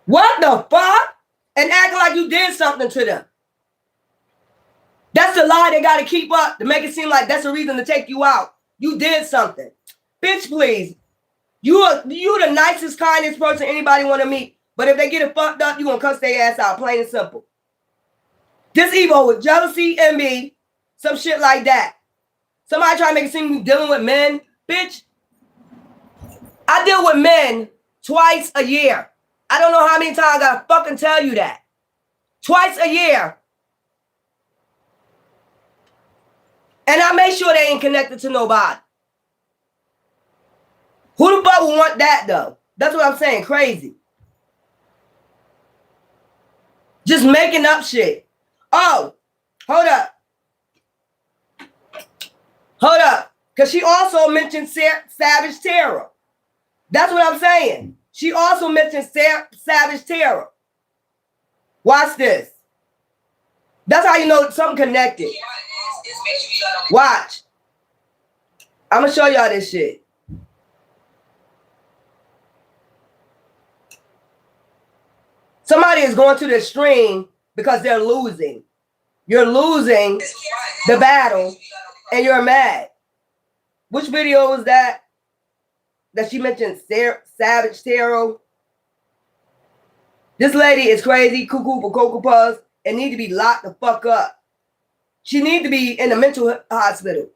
What the fuck? And acting like you did something to them. That's the lie they got to keep up to make it seem like that's a reason to take you out. You did something. Bitch, please. You the nicest, kindest person anybody want to meet. But if they get it fucked up, you going to cuss their ass out. Plain and simple. This evil with jealousy, envy, some shit like that. Somebody trying to make it seem you dealing with men. Bitch, I deal with men twice a year. I don't know how many times I got to fucking tell you that. Twice a year. And I make sure they ain't connected to nobody. Who the fuck would want that, though? That's what I'm saying. Crazy. Just making up shit. Oh, hold up. Hold up. Because she also mentioned Savage Terror. That's what I'm saying. She also mentioned Savage Terror. Watch this. That's how you know something connected. Watch. I'm going to show y'all this shit. Somebody is going to the stream because they're losing. You're losing the battle and you're mad. Which video was that? That she mentioned Savage Terror. This lady is crazy, cuckoo for Cocoa Puffs, and need to be locked the fuck up. She need to be in the mental hospital.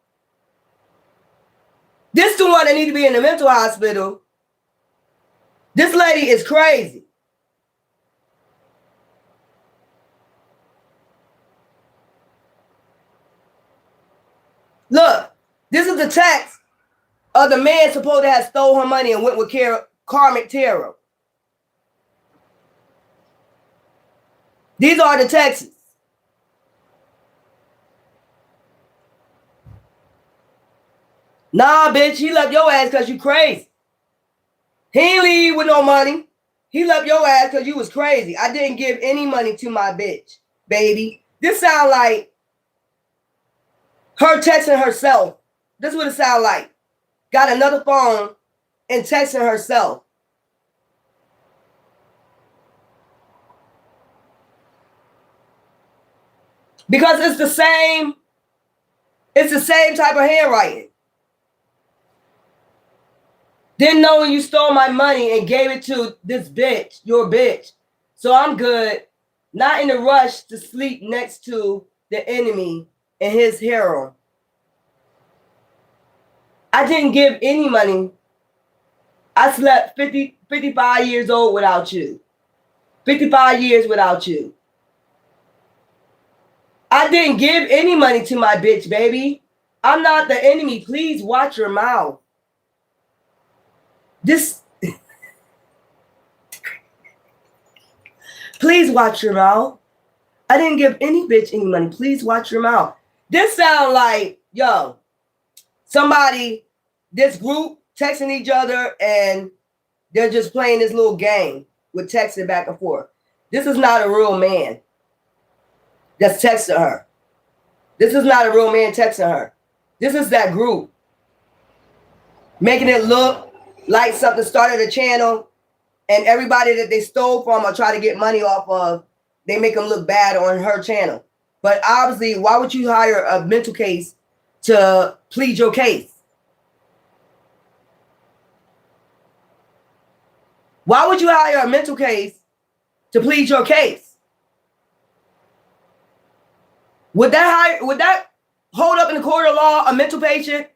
This the one that need to be in the mental hospital. This lady is crazy. Look, this is the text of the man supposed to have stole her money and went with Karmic Terror. These are the texts. Nah, bitch, he left your ass because you crazy. He ain't leave with no money. He left your ass because you was crazy. I didn't give any money to my bitch, baby. This sound like her texting herself. This is what it sound like. Got another phone and texting herself. Because it's the same type of handwriting. Didn't know when you stole my money and gave it to this bitch, your bitch. So I'm good. Not in a rush to sleep next to the enemy and his hero. I didn't give any money. I slept 55 years old without you. 55 years without you. I didn't give any money to my bitch, baby. I'm not the enemy. Please watch your mouth. This Please watch your mouth. I didn't give any bitch any money. Please watch your mouth. This sound like, yo, somebody, this group texting each other and they're just playing this little game with texting back and forth. This is not a real man that's texting her. This is not a real man texting her. This is that group making it look like something started a channel, and everybody that they stole from or try to get money off of, they make them look bad on her channel. But obviously, why would you hire a mental case to plead your case? Why would you hire a mental case to plead your case? Would that hold up in the court of law a mental patient?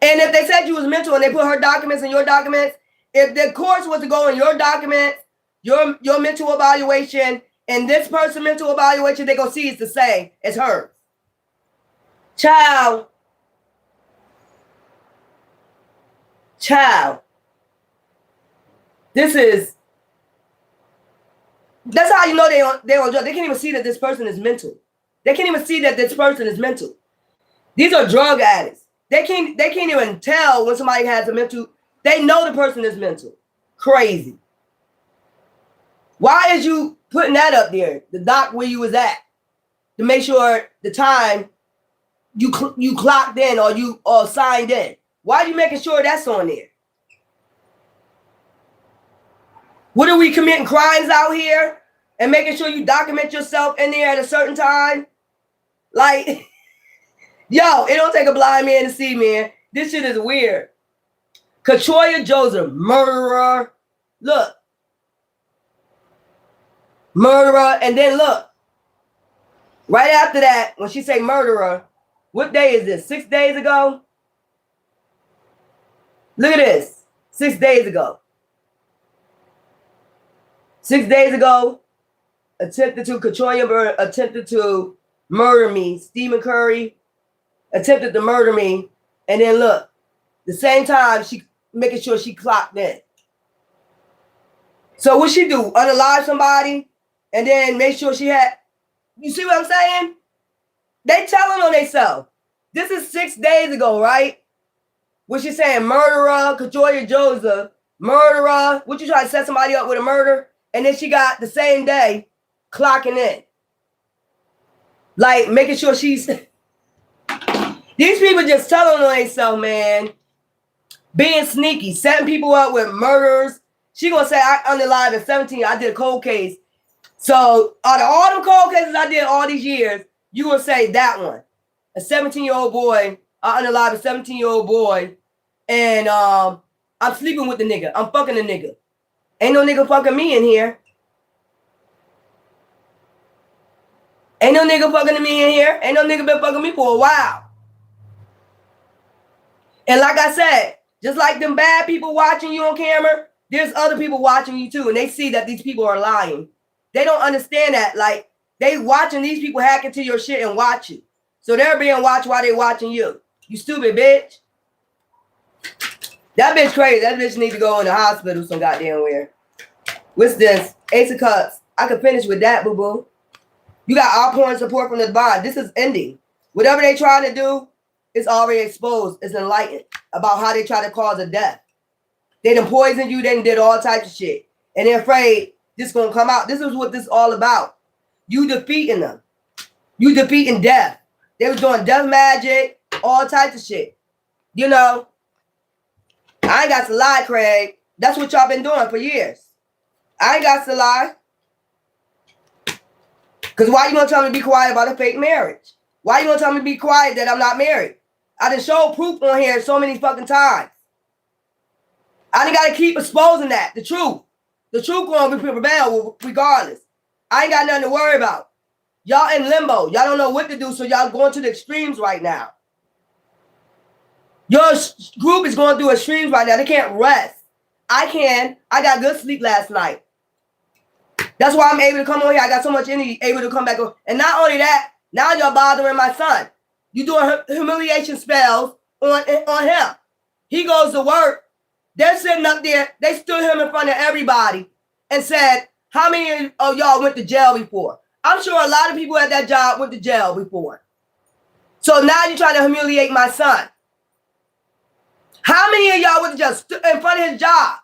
And if they said you was mental and they put her documents in your documents, if the courts was to go in your documents, your mental evaluation, and this person's mental evaluation, they gonna see it's the same as hers. Child. That's how you know they on drugs. They can't even see that this person is mental. They can't even see that this person is mental. These are drug addicts. They can't even tell when somebody has a mental. They know the person is mental. Crazy. Why is you putting that up there? The doc where you was at to make sure the time you clocked in or signed in. Why are you making sure that's on there? What are we committing crimes out here and making sure you document yourself in there at a certain time? Like, yo, it don't take a blind man to see, man. This shit is weird. Katoya Joseph, murderer. Look. Murderer. And then look. Right after that, when she say murderer, what day is this? 6 days ago? Look at this. 6 days ago. 6 days ago, Katoya attempted to murder me. Stephen Curry attempted to murder me. And then look, the same time she making sure she clocked in. So what she do? Unalive somebody and then make sure she had, you see what I'm saying? They telling on themselves. This is 6 days ago, right? What she saying? Murderer, Katoya Joseph, murderer. What you try to set somebody up with a murder? And then she got the same day clocking in. Like making sure she's... These people just telling on themselves, man. Being sneaky, setting people up with murders. She gonna say, I unalive at 17, I did a cold case. So out of all the cold cases I did all these years, you gonna say that one. A 17-year-old boy, I unalive a 17-year-old boy, and I'm sleeping with the nigga. I'm fucking the nigga. Ain't no nigga fucking me in here. Ain't no nigga fucking me in here. Ain't no nigga been fucking me for a while. And like I said, just like them bad people watching you on camera, there's other people watching you too, and they see that these people are lying. They don't understand that. Like, they watching these people hack into your shit and watch you. So they're being watched while they watching you. You stupid bitch. That bitch crazy. That bitch need to go in the hospital some goddamn where. What's this? Ace of Cups. I could finish with that, boo-boo. You got all point support from the bond. This is ending. Whatever they trying to do, it's already exposed. It's enlightened about how they try to cause a death. They done poisoned you. They done did all types of shit. And they're afraid this gonna come out. This is what this is all about. You defeating them. You defeating death. They was doing death magic, all types of shit. You know, I ain't got to lie, Craig. That's what y'all been doing for years. I ain't got to lie. Because why you gonna tell me to be quiet about a fake marriage? Why you gonna tell me to be quiet that I'm not married? I done showed proof on here so many fucking times. I done gotta keep exposing that. The truth. The truth gonna prevail regardless. I ain't got nothing to worry about. Y'all in limbo. Y'all don't know what to do, so y'all going to the extremes right now. Your group is going through extremes right now. They can't rest. I can. I got good sleep last night. That's why I'm able to come on here. I got so much energy, able to come back on. And not only that, now you're bothering my son. You doing humiliation spells on him. He goes to work They're sitting up there. They stood him in front of everybody and said, how many of y'all went to jail before? I'm sure a lot of people at that job went to jail before. So now you're trying to humiliate my son. How many of y'all went to jail in front of his job?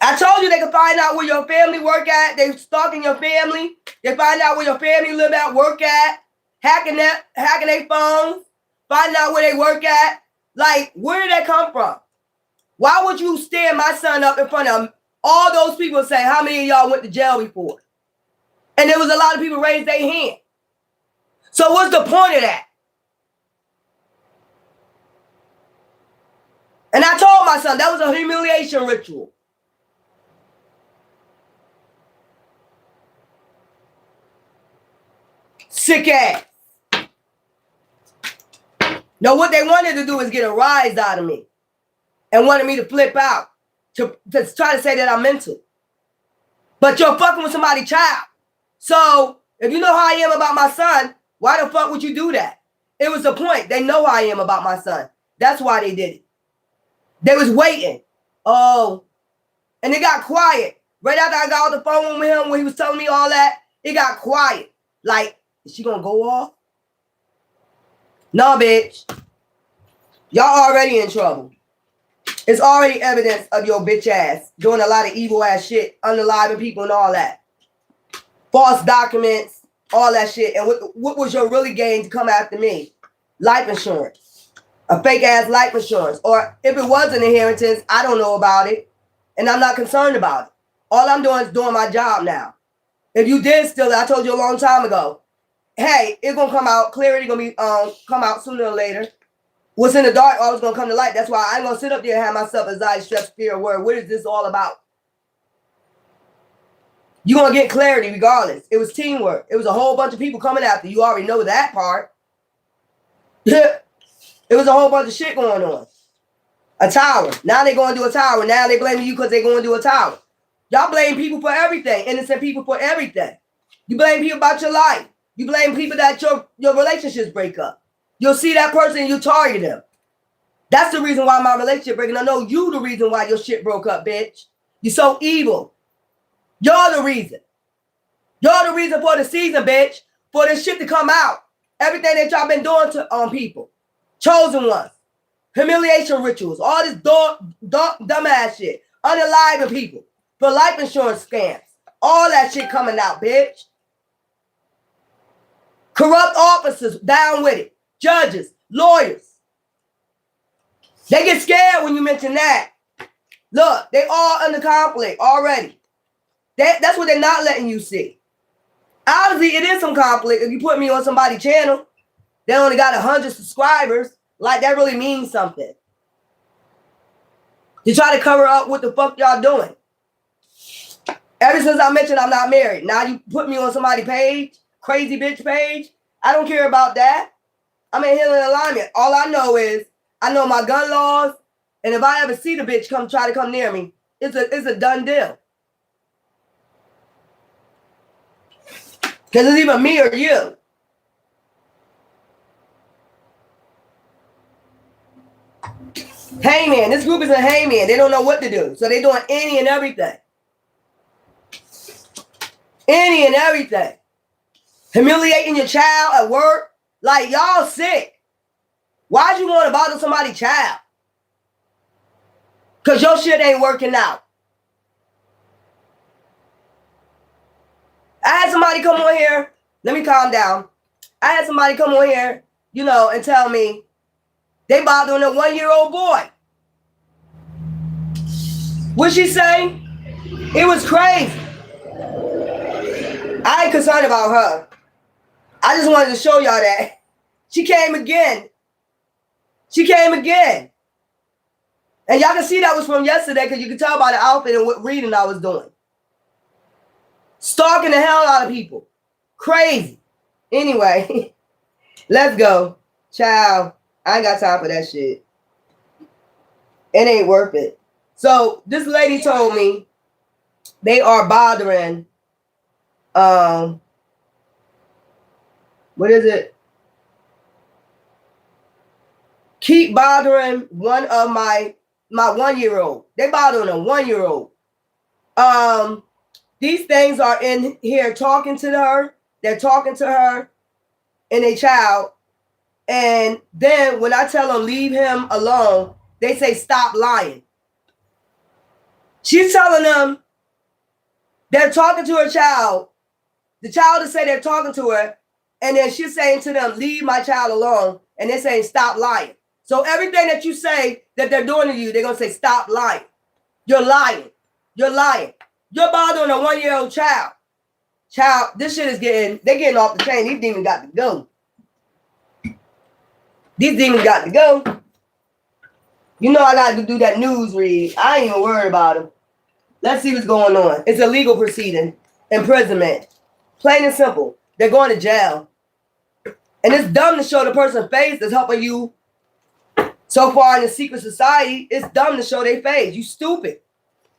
I told you they could find out where your family work at. They stalking your family. They find out where your family live at, work at, hacking their phones, finding out where they work at. Like, where did that come from? Why would you stand my son up in front of all those people and say, how many of y'all went to jail before? And there was a lot of people raised their hand. So what's the point of that? And I told my son that was a humiliation ritual. Sick ass. Now, what they wanted to do is get a rise out of me and wanted me to flip out to try to say that I'm mental. But you're fucking with somebody's child. So if you know how I am about my son, why the fuck would you do that? It was the point. They know how I am about my son. That's why they did it. They was waiting. Oh, and it got quiet. Right after I got off the phone with him when he was telling me all that, it got quiet. Like, is she gonna go off? No, bitch. Y'all already in trouble. It's already evidence of your bitch ass doing a lot of evil ass shit, unaliving people and all that. False documents, all that shit. And what was your really gain to come after me? Life insurance. A fake ass life insurance. Or if it was an inheritance, I don't know about it. And I'm not concerned about it. All I'm doing is doing my job now. If you did steal it, I told you a long time ago, hey, it's gonna come out. Clarity gonna be come out sooner or later. What's in the dark always gonna come to light. That's why I ain't gonna sit up there and have myself anxiety, stress, fear, worry. What is this all about? You're gonna get clarity regardless. It was teamwork. It was a whole bunch of people coming after you. You already know that part. It was a whole bunch of shit going on. A tower. Now they're gonna do a tower. Now they blaming you because they're gonna do a tower. Y'all blame people for everything. Innocent people for everything. You blame people about your life. You blame people that your relationships break up. You'll see that person and you target them. That's the reason why my relationship breaking. I know you the reason why your shit broke up, bitch. You're so evil. You're the reason. You're the reason for the season, bitch. For this shit to come out. Everything that y'all been doing on people. Chosen ones. Humiliation rituals. All this dumbass shit. Unaliving people. For life insurance scams. All that shit coming out, bitch. Corrupt officers, down with it. Judges, lawyers. They get scared when you mention that. Look, they all under conflict already. That's what they're not letting you see. Obviously, it is some conflict. If you put me on somebody's channel, they only got 100 subscribers. Like, that really means something. You try to cover up what the fuck y'all doing. Ever since I mentioned I'm not married, now you put me on somebody's page, crazy bitch page. I don't care about that. I'm in healing alignment. All I know is I know my gun laws, and if I ever see the bitch try to come near me, it's a done deal. Because it's either me or you. Hangman. This group is a hangman. They don't know what to do. So they're doing any and everything. Any and everything. Humiliating your child at work. Like, y'all sick. Why'd you want to bother somebody's child? Because your shit ain't working out. I had somebody come on here. Let me calm down. I had somebody come on here, and tell me they bothering a 1-year-old boy. What'd she say? It was crazy. I ain't concerned about her. I just wanted to show y'all that. She came again. She came again. And y'all can see that was from yesterday because you can tell by the outfit and what reading I was doing. Stalking the hell out of people. Crazy. Anyway, let's go. Ciao. I ain't got time for that shit. It ain't worth it. So this lady told me they are bothering. What is it? Keep bothering one of my 1-year-old. They bothering a 1-year-old. These things are in here talking to her. They're talking to her and a child. And then when I tell them leave him alone, they say stop lying. She's telling them they're talking to her child. The child is saying they're talking to her. And then she's saying to them, leave my child alone. And they're saying stop lying. So everything that you say that they're doing to you, they're going to say stop lying. You're lying. You're lying. You're bothering a 1-year-old child. Child, this shit is they're getting off the chain. These demons got to go. These demons got to go. You know I got to do that news read. I ain't even worried about them. Let's see what's going on. It's a legal proceeding. Imprisonment. Plain and simple. They're going to jail. And it's dumb to show the person's face that's helping you so far in the secret society. It's dumb to show their face. You stupid.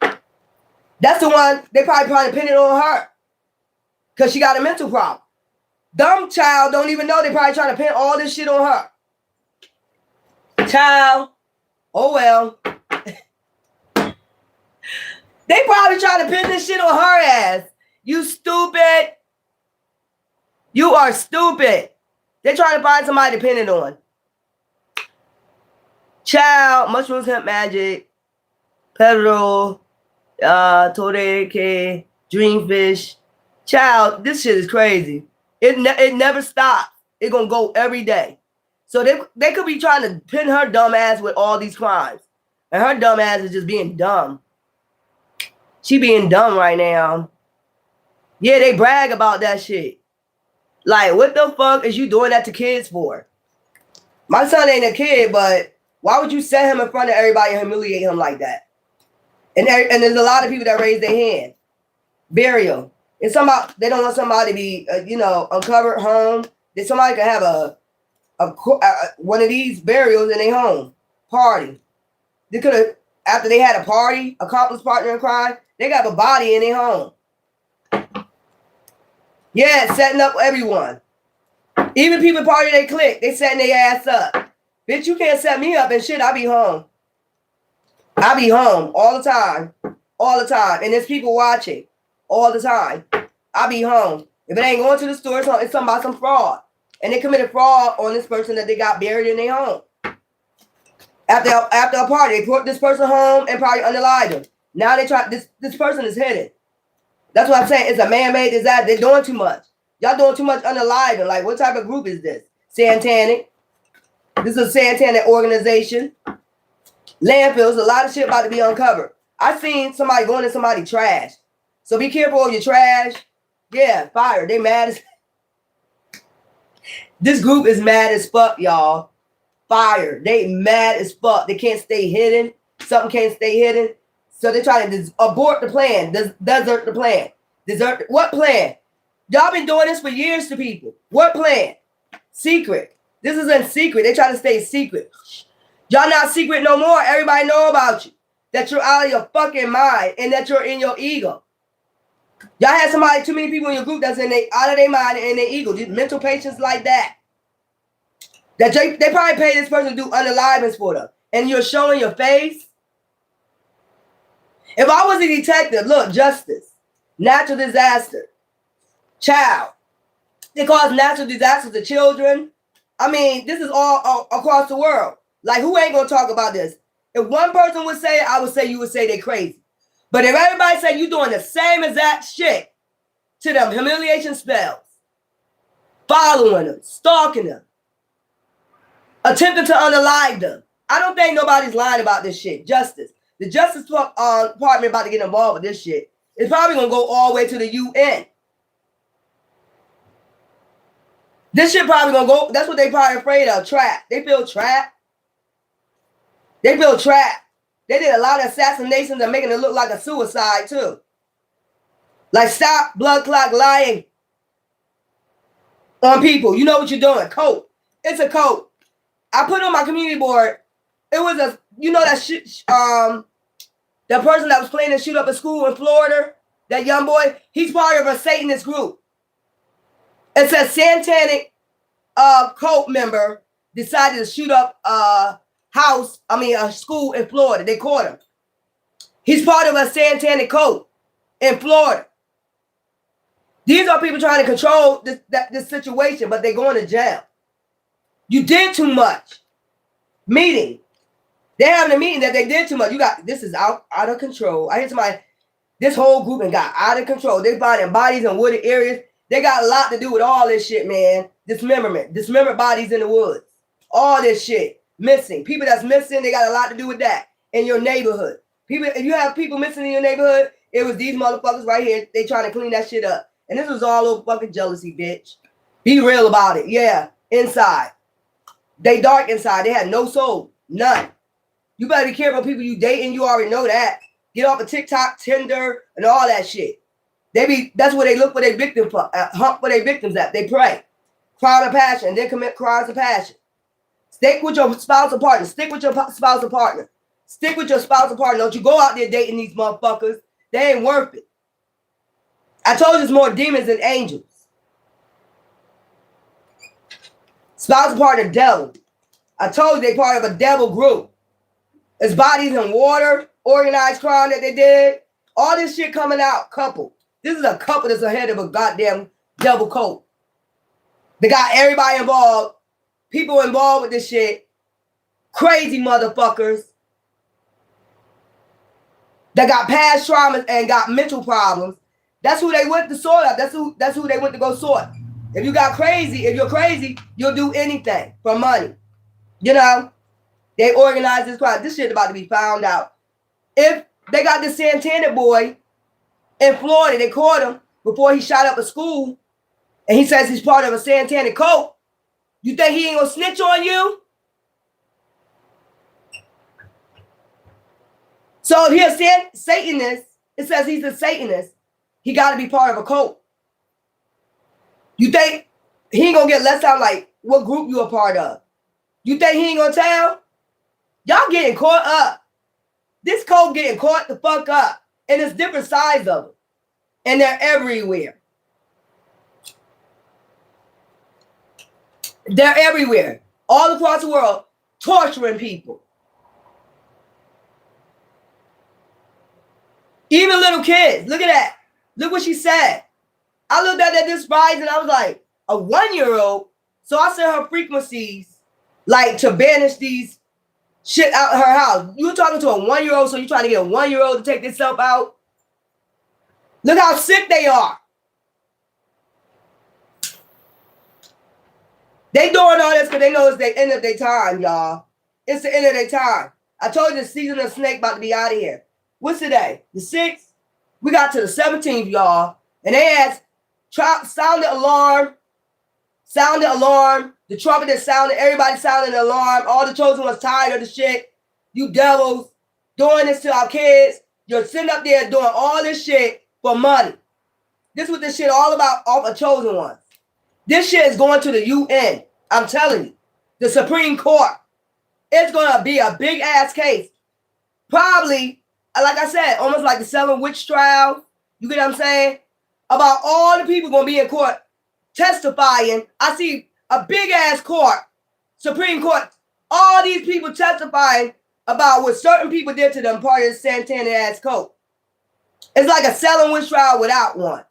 That's the one they probably trying to pin it on her. Because she got a mental problem. Dumb child don't even know they probably trying to pin all this shit on her. Child. Oh well. They probably trying to pin this shit on her ass. You stupid. You are stupid. They're trying to find somebody to pin it on. Child, mushrooms, hemp magic, pedal, toreke, dreamfish. Child, this shit is crazy. It never stops. It's gonna go every day. So they could be trying to pin her dumb ass with all these crimes. And her dumb ass is just being dumb. She being dumb right now. Yeah, they brag about that shit. Like, what the fuck is you doing that to kids for? My son ain't a kid, but why would you set him in front of everybody and humiliate him like that? And there's a lot of people that raise their hand. Burial. It's somebody, they don't want somebody to be, uncovered home. That somebody could have a one of these burials in their home. Party. They could have, after they had a party, accomplice, partner in crime, they got a body in their home. Yeah, setting up everyone. Even people party they click, they setting their ass up. Bitch, you can't set me up and shit. I be home. I be home all the time. All the time. And there's people watching all the time. I be home. If it ain't going to the store, it's something about some fraud. And they committed fraud on this person that they got buried in their home. After a party, they brought this person home and probably unalived them. Now they try, this person is hidden. That's what I'm saying. It's a man-made disaster. They're doing too much. Y'all doing too much unaliving. Like, what type of group is this? Satanic. This is a satanic organization. Landfills. A lot of shit about to be uncovered. I seen somebody going in somebody's trash. So be careful of your trash. Yeah, fire. They mad as... This group is mad as fuck, y'all. Fire. They mad as fuck. They can't stay hidden. Something can't stay hidden. So they're trying to abort the plan. Desert the plan. What plan? Y'all been doing this for years to people. What plan? Secret. This isn't secret. They try to stay secret. Y'all not secret no more. Everybody know about you. That you're out of your fucking mind and that you're in your ego. Y'all had too many people in your group that's out of their mind and in their ego. These mental patients like that. That they probably pay this person to do unalivings for them. And you're showing your face. If I was a detective, look, justice, natural disaster, child. They cause natural disasters to children. I mean, this is all across the world. Like, who ain't going to talk about this? If one person would say it, I would say you would say they're crazy. But if everybody say you doing the same exact shit to them, humiliation spells, following them, stalking them, attempting to unalive them, I don't think nobody's lying about this shit. Justice. The Justice Department about to get involved with this shit. It's probably going to go all the way to the UN. This shit probably going to go, that's what they probably afraid of, trapped. They feel trapped. They feel trapped. They did a lot of assassinations and making it look like a suicide too. Like, stop blood clot lying on people. You know what you're doing. Code. It's a code. I put on my community board. It was you know that that person that was planning to shoot up a school in Florida, that young boy, he's part of a Satanist group. It's a satanic cult member decided to shoot up a school in Florida. They caught him. He's part of a satanic cult in Florida. These are people trying to control this situation, but they're going to jail. You did too much. Meeting. They're having a meeting that they did too much. This is out of control. I hear somebody, this whole group and got out of control. They finding bodies in wooded areas. They got a lot to do with all this shit, man. Dismembered bodies in the woods. All this shit. Missing. People that's missing, they got a lot to do with that in your neighborhood. If you have people missing in your neighborhood, it was these motherfuckers right here. They trying to clean that shit up. And this was all over fucking jealousy, bitch. Be real about it. Yeah. Inside. They dark inside. They had no soul. None. You better be careful people you dating. You already know that. Get off of TikTok, Tinder, and all that shit. That's where they look for their victim, hunt for their victims at. They pray. Crime of passion, and then commit crimes of passion. Stick with your spouse or partner. Stick with your spouse or partner. Stick with your spouse or partner. Don't you go out there dating these motherfuckers. They ain't worth it. I told you it's more demons than angels. Spouse or partner, devil. I told you they part of a devil group. It's bodies in water, organized crime that they did. All this shit coming out, couple. This is a couple that's ahead of a goddamn devil cult. They got everybody involved. People involved with this shit. Crazy motherfuckers. That got past traumas and got mental problems. That's who they went to sort out. That's who they went to go sort. If you're crazy, you'll do anything for money. You know? They organized this crime. This shit about to be found out. If they got this Santana boy in Florida, they caught him before he shot up a school, and he says he's part of a Santana cult. You think he ain't gonna snitch on you? So if he's a Satanist, it says he's a Satanist. He got to be part of a cult. You think he ain't gonna get left out like what group you a part of? You think he ain't gonna tell? Y'all getting caught up. This cult getting caught the fuck up. And it's different sides of them. And they're everywhere. They're everywhere. All across the world, torturing people. Even little kids. Look at that. Look what she said. I looked at this rise and I was like, a 1-year-old. So I sent her frequencies like to banish these shit out of her house. You talking to a 1-year-old, so you trying to get a 1-year-old to take themselves out? Look how sick they are. They doing all this because they know it's the end of their time, y'all. It's the end of their time. I told you the season of Snake about to be out of here. What's today? The 6th? We got to the 17th, y'all. And they asked, sound the alarm. Sound the alarm. The trumpet is sounding. Everybody sounding the alarm. All the chosen ones tired of the shit. You devils doing this to our kids. You're sitting up there doing all this shit for money. This is what this shit all about off of chosen ones. This shit is going to the UN. I'm telling you. The Supreme Court. It's going to be a big ass case. Probably, like I said, almost like the Salem witch trial. You get what I'm saying? About all the people going to be in court testifying. I see a big ass court, Supreme Court, all these people testifying about what certain people did to them part of the Santana ass cult. It's like a Salem witch trial without one.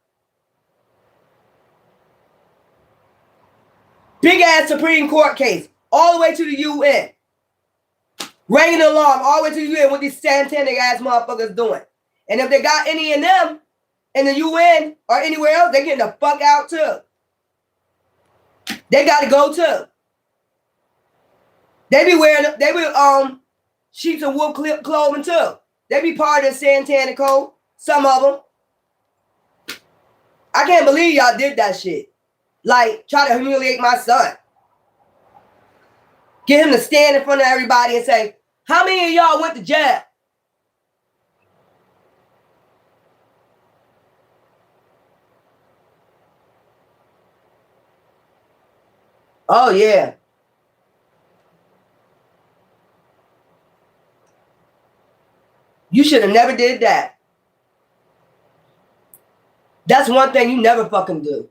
Big ass Supreme Court case, all the way to the UN. Ringing the alarm all the way to the UN, what these Santanic ass motherfuckers doing. And if they got any in them in the UN or anywhere else, they getting the fuck out too. They got to go too. They be sheets and wool clothing too. They be part of the Santana code. Some of them. I can't believe y'all did that shit. Like, try to humiliate my son. Get him to stand in front of everybody and say, how many of y'all went to jail? Oh, yeah. You should have never did that. That's one thing you never fucking do.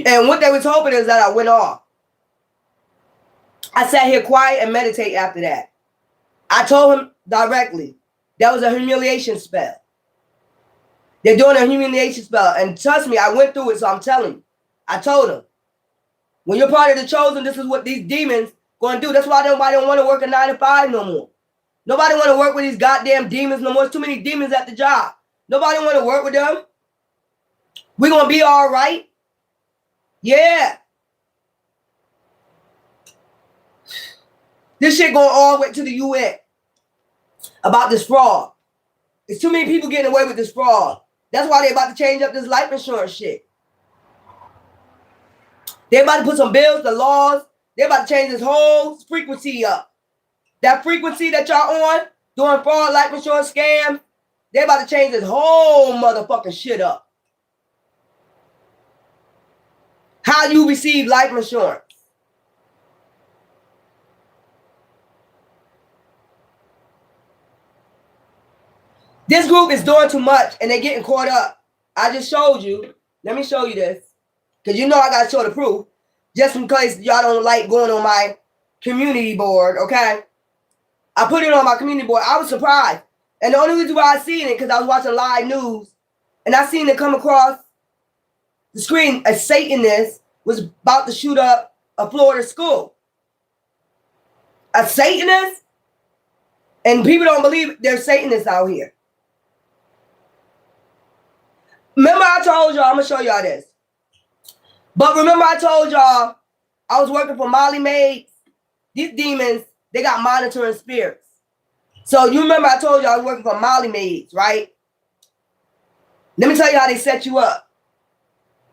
And what they was hoping is that I went off. I sat here quiet and meditate after that. I told him directly, that was a humiliation spell. They're doing a humiliation spell. And trust me, I went through it, so I'm telling you. I told him, when you're part of the chosen, this is what these demons going to do. That's why nobody don't want to work a 9 to 5 no more. Nobody want to work with these goddamn demons no more. There's too many demons at the job. Nobody want to work with them. We're going to be all right. Yeah. This shit going all the way to the UN about this fraud. There's too many people getting away with this fraud. That's why they about to change up this life insurance shit. They about to put some bills, the laws. They about to change this whole frequency up. That frequency that y'all on, doing fraud, life insurance scams, they about to change this whole motherfucking shit up. How you receive life insurance. This group is doing too much and they're getting caught up. I just showed you. Let me show you this. Because you know I got to show the proof. Just in case y'all don't like going on my community board, okay? I put it on my community board. I was surprised. And the only reason why I seen it because I was watching live news and I seen it come across the screen. A Satanist was about to shoot up a Florida school. A Satanist? And people don't believe there's Satanists out here. Remember I told y'all, I'm going to show y'all this. But remember I told y'all I was working for Molly Maids. These demons, they got monitoring spirits. So you remember I told y'all I was working for Molly Maids, right? Let me tell you how they set you up.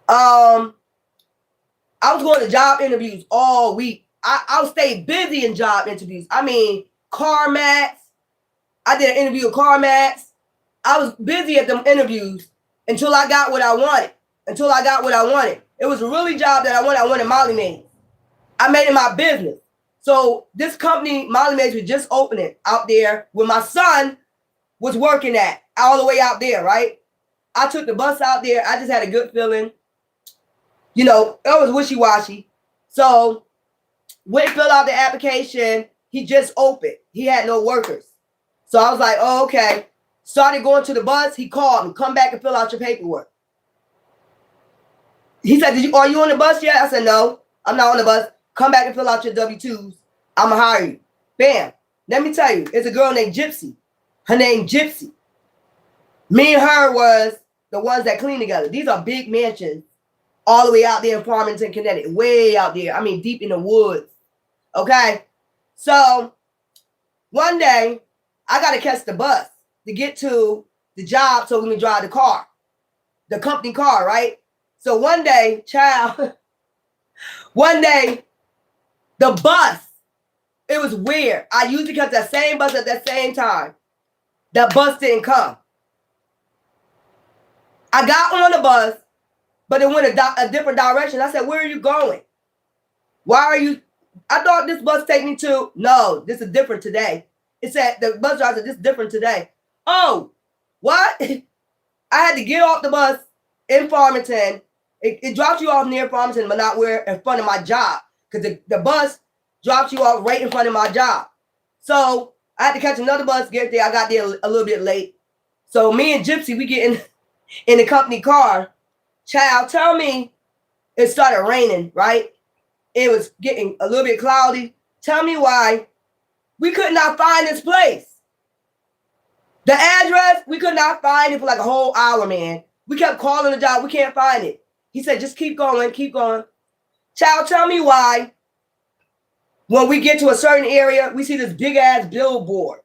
I was going to job interviews all week. I would stay busy in job interviews. I mean, CarMax. I did an interview with CarMax. I was busy at them interviews until I got what I wanted. It was a really job that I wanted. I wanted Molly Maids. I made it my business. So this company, Molly Maids, was just opening out there where my son was working at, all the way out there, right? I took the bus out there. I just had a good feeling. You know, it was wishy-washy. So went and filled out the application. He just opened. He had no workers. So I was like, oh, okay. Started going to the bus. He called me, come back and fill out your paperwork. He said, are you on the bus yet? I said, no, I'm not on the bus. Come back and fill out your W-2s. I'm going to hire you. Bam. Let me tell you, it's a girl named Gypsy. Her name Gypsy. Me and her was the ones that clean together. These are big mansions all the way out there in Farmington, Connecticut. Way out there. I mean, deep in the woods. Okay? So, one day, I got to catch the bus to get to the job so we can drive the car. The company car, right? So one day, one day, the bus, it was weird. I usually catch that same bus at that same time. That bus didn't come. I got on the bus, but it went a different direction. I said, where are you going? Why are you? I thought this bus take me to, no, this is different today. It said, the bus driver said, this is different today. Oh, what? I had to get off the bus in Farmington. It drops you off near Farmington, but not where in front of my job. Because the bus drops you off right in front of my job. So I had to catch another bus, get there. I got there a little bit late. So me and Gypsy, we get in the company car. Child, tell me it started raining, right? It was getting a little bit cloudy. Tell me why we could not find this place. The address, we could not find it for like a whole hour, man. We kept calling the job. We can't find it. He said, just keep going, keep going. Child, tell me why when we get to a certain area, we see this big ass billboard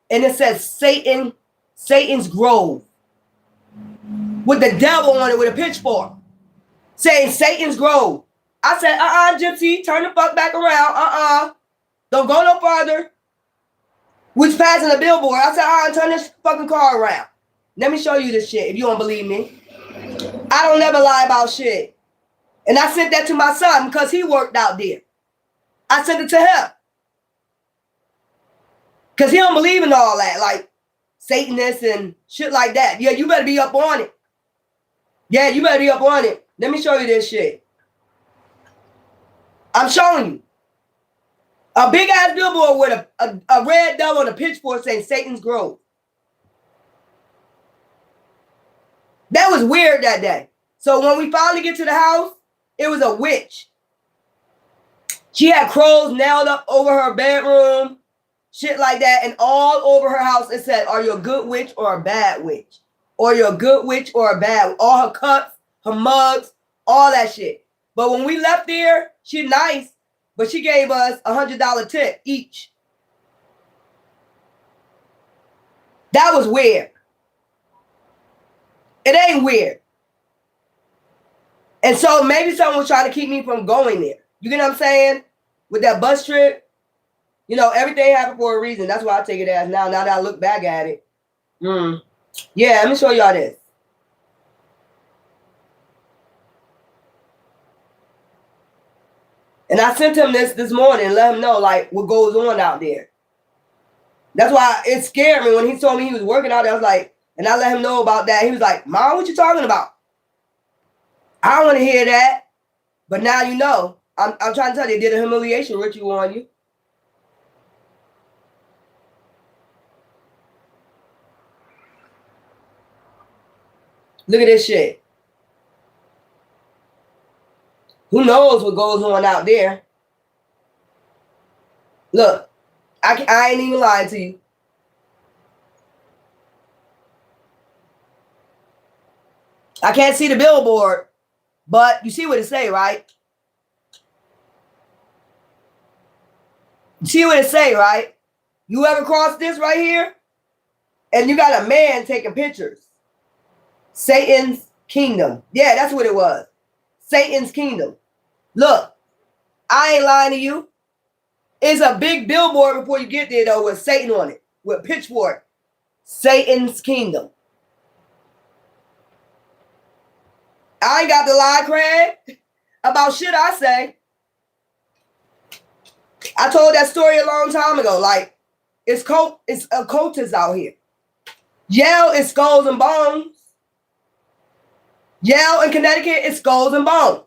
and it says Satan's Grove with the devil on it with a pitchfork saying Satan's Grove. I said, Gypsy, turn the fuck back around. Don't go no farther. We was passing a billboard. I said, turn this fucking car around. Let me show you this shit if you don't believe me. I don't never lie about shit. And I sent that to my son because he worked out there. I sent it to him. Because he don't believe in all that. Like, Satanists and shit like that. Yeah, you better be up on it. Yeah, you better be up on it. Let me show you this shit. I'm showing you. A big ass billboard with a red dove on a pitchfork saying Satan's Grove. That was weird that day. So when we finally get to the house, it was a witch. She had crows nailed up over her bedroom, shit like that, and all over her house it said, "Are you a good witch or a bad witch? Or you're a good witch or a bad?" All her cups, her mugs, all that shit. But when we left there, she nice, but she gave us $100 tip each. That was weird. It ain't weird. And so maybe someone was trying to keep me from going there. You get what I'm saying? With that bus trip, you know, everything happened for a reason. That's why I take it as now. Now that I look back at it. Yeah, let me show y'all this. And I sent him this morning, let him know like what goes on out there. That's why it scared me when he told me he was working out there. I was like, and I let him know about that. He was like, "Mom, what you talking about?" I don't want to hear that. But now you know. I'm trying to tell you, they did a humiliation ritual on you. Look at this shit. Who knows what goes on out there? Look, I ain't even lying to you. I can't see the billboard, but you see what it say, right? You see what it say, right? You ever cross this right here? And you got a man taking pictures. Satan's Kingdom. Yeah, that's what it was. Satan's Kingdom. Look, I ain't lying to you. It's a big billboard before you get there, though, with Satan on it, with pitchfork. Satan's Kingdom. I ain't got to lie, Craig, about shit I say. I told that story a long time ago. Like, it's occultists out here. Yale is Skulls and Bones. Yale in Connecticut is Skulls and Bones.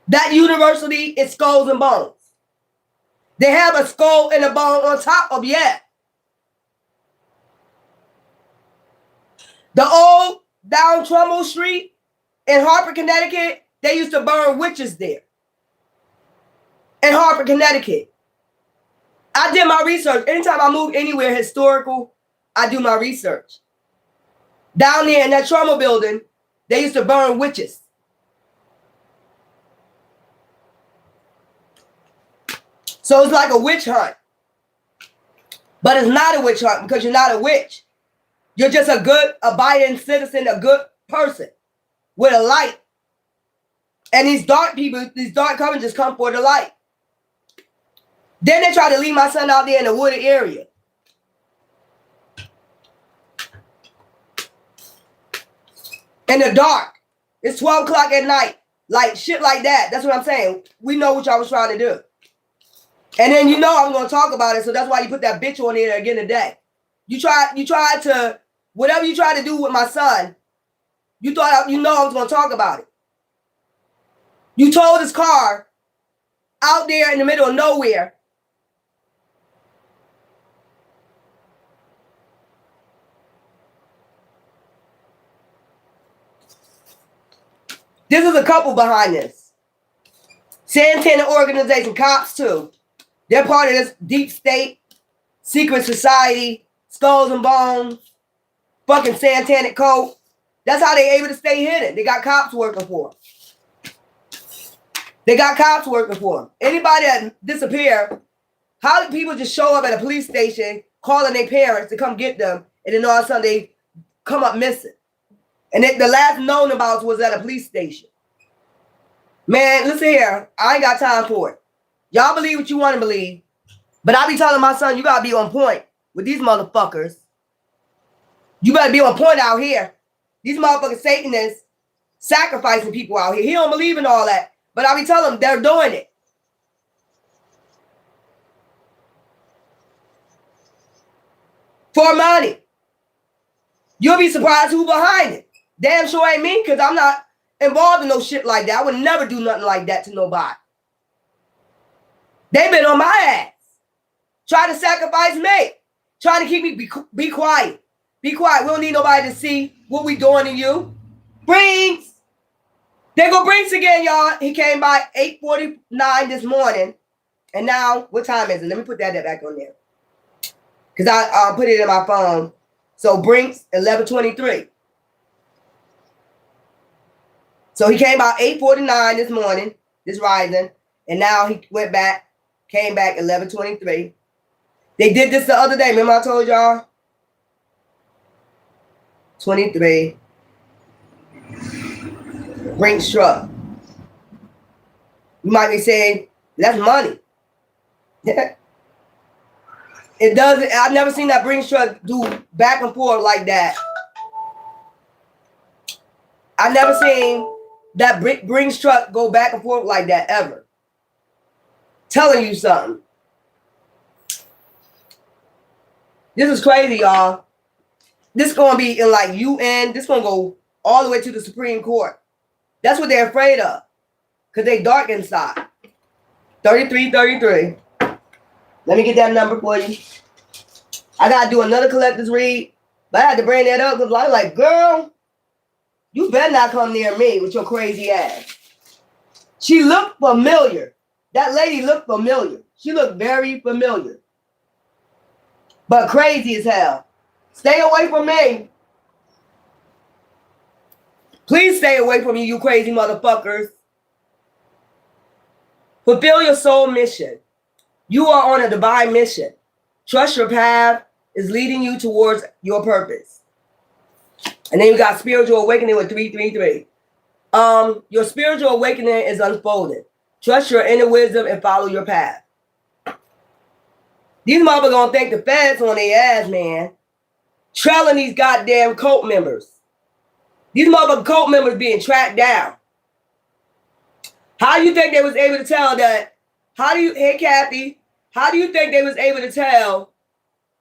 That university is Skulls and Bones. They have a skull and a bone on top of Yale. The old down Trumbull Street in Hartford, Connecticut, they used to burn witches there. In Hartford, Connecticut. I did my research. Anytime I move anywhere historical, I do my research. Down there in that Trumbull building, they used to burn witches. So it's like a witch hunt. But it's not a witch hunt because you're not a witch. You're just a good, abiding citizen, a good person with a light. And these dark people, these dark covens just come for the light. Then they try to leave my son out there in the wooded area. In the dark. It's 12 o'clock at night. Like shit like that. That's what I'm saying. We know what y'all was trying to do. And then you know I'm going to talk about it. So that's why you put that bitch on there again today. You tried to, whatever you tried to do with my son, you thought, you know I was going to talk about it. You told his car out there in the middle of nowhere. This is a couple behind this. Santana organization, cops too. They're part of this deep state, secret society, Skulls and Bones, fucking Santanic cult. That's how they able to stay hidden. They got cops working for them. They got cops working for them. Anybody that disappear, how do people just show up at a police station calling their parents to come get them, and then all of a sudden they come up missing? And the last known about was at a police station. Man, listen here. I ain't got time for it. Y'all believe what you want to believe. But I be telling my son, you got to be on point with these motherfuckers. You better be on point out here. These motherfucking Satanists sacrificing people out here. He don't believe in all that. But I be telling him they're doing it. for money. You'll be surprised who's behind it. Damn sure ain't me, because I'm not involved in no shit like that. I would never do nothing like that to nobody. They've been on my ass. Trying to sacrifice me. Trying to keep me be quiet. Be quiet. We don't need nobody to see what we doing to you. Brinks. There go Brinks again, y'all. He came by 8:49 this morning. And now, what time is it? Let me put that back on there. Because I put it in my phone. So Brinks, 11:23. So he came by 8:49 this morning, this rising. And now he went back, came back 11:23. They did this the other day. Remember I told y'all? 23. Brinks truck. You might be saying, that's money. It doesn't. I've never seen that Brinks truck do back and forth like that. I've never seen that Brinks truck go back and forth like that ever. Telling you something. This is crazy, y'all. This is going to be in like UN. This going to go all the way to the Supreme Court. That's what they're afraid of. Because they dark inside. 3333. Let me get that number for you. I got to do another collector's read. But I had to bring that up because I was like, girl, you better not come near me with your crazy ass. She looked familiar. That lady looked familiar. She looked very familiar. But crazy as hell. Stay away from me. Please stay away from me, you crazy motherfuckers. Fulfill your soul mission. You are on a divine mission. Trust your path is leading you towards your purpose. And then you got spiritual awakening with 333. Your spiritual awakening is unfolding. Trust your inner wisdom and follow your path. These motherfuckers gonna think the feds on their ass, man. Trailing these goddamn cult members. These motherfucking cult members being tracked down. How do you think they was able to tell that? Hey Kathy, how do you think they was able to tell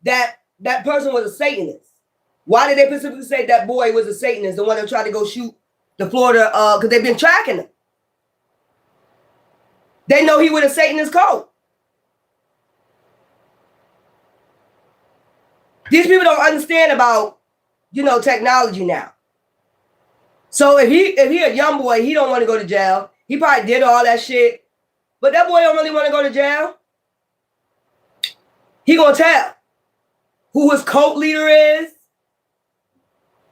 that that person was a Satanist? Why did they specifically say that boy was a Satanist, the one that tried to go shoot the Florida, because they've been tracking him. They know he with a Satanist cult. These people don't understand about, technology now. So if he a young boy, he don't want to go to jail. He probably did all that shit. But that boy don't really want to go to jail. He gonna tell who his cult leader is.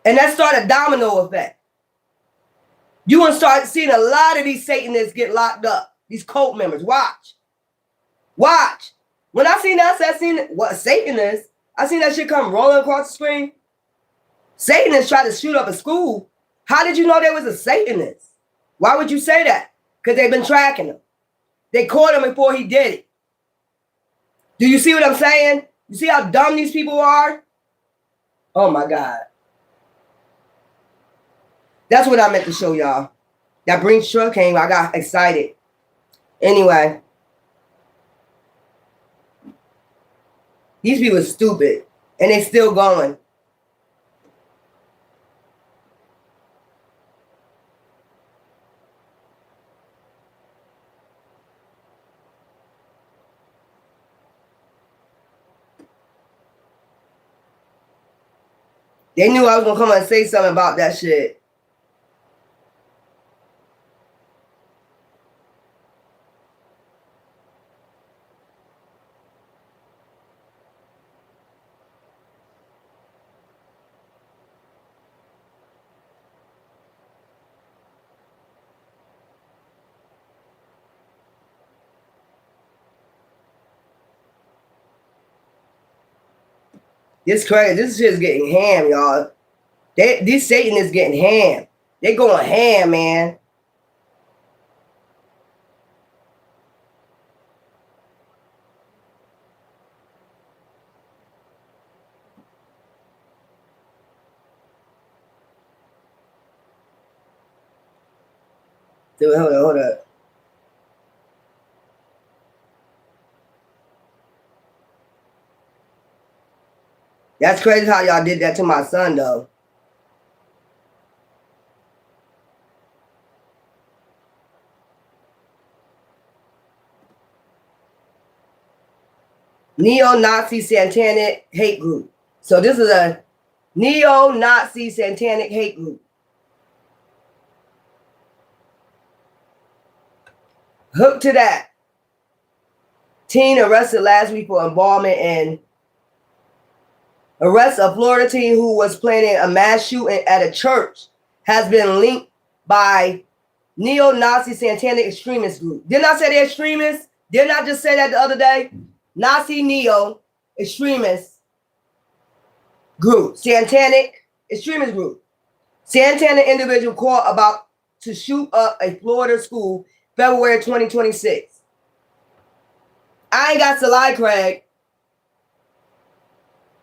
And that started a domino effect. You gonna start seeing a lot of these Satanists get locked up. These cult members. Watch. Watch. When I seen that, I seen what Satanist. I seen that shit come rolling across the screen. Satanists tried to shoot up a school. How did you know there was a Satanist? Why would you say that? Because they've been tracking him. They caught him before he did it. Do you see what I'm saying? You see how dumb these people are? Oh my God. That's what I meant to show y'all. That Brinks truck came. I got excited. Anyway. These people are stupid. And they still going. They knew I was going to come and say something about that shit. This crazy. This shit's getting ham, y'all. These Satanists getting ham. They going ham, man. So, hold up. That's crazy how y'all did that to my son, though. Neo-Nazi satanic hate group. So this is a neo-Nazi satanic hate group. Hooked to that. Teen arrested last week for involvement in arrest of Florida teen who was planning a mass shooting at a church has been linked by neo-Nazi satanic extremist group. Didn't I say they're extremists? Didn't I just say that the other day? Nazi neo extremist group. Satanic extremist group. Satanic individual caught about to shoot up a Florida school February 2026. I ain't got to lie, Craig.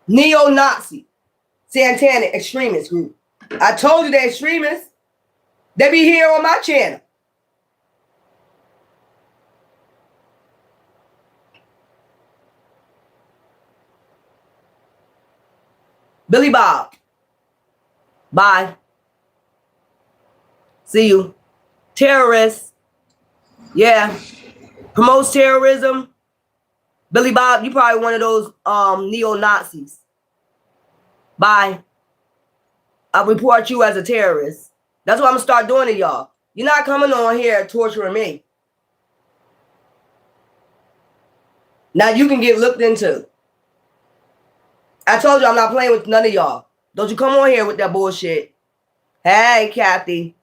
Neo-Nazi satanic extremist group. I told you they're extremists. They be here on my channel. Billy Bob. Bye. See you. Terrorists. Yeah. Promotes terrorism. Billy Bob, you probably one of those neo-Nazis. Bye. I'll report you as a terrorist. That's what I'm gonna start doing to y'all. You're not coming on here torturing me. Now you can get looked into. I told you I'm not playing with none of y'all. Don't you come on here with that bullshit. Hey, Kathy.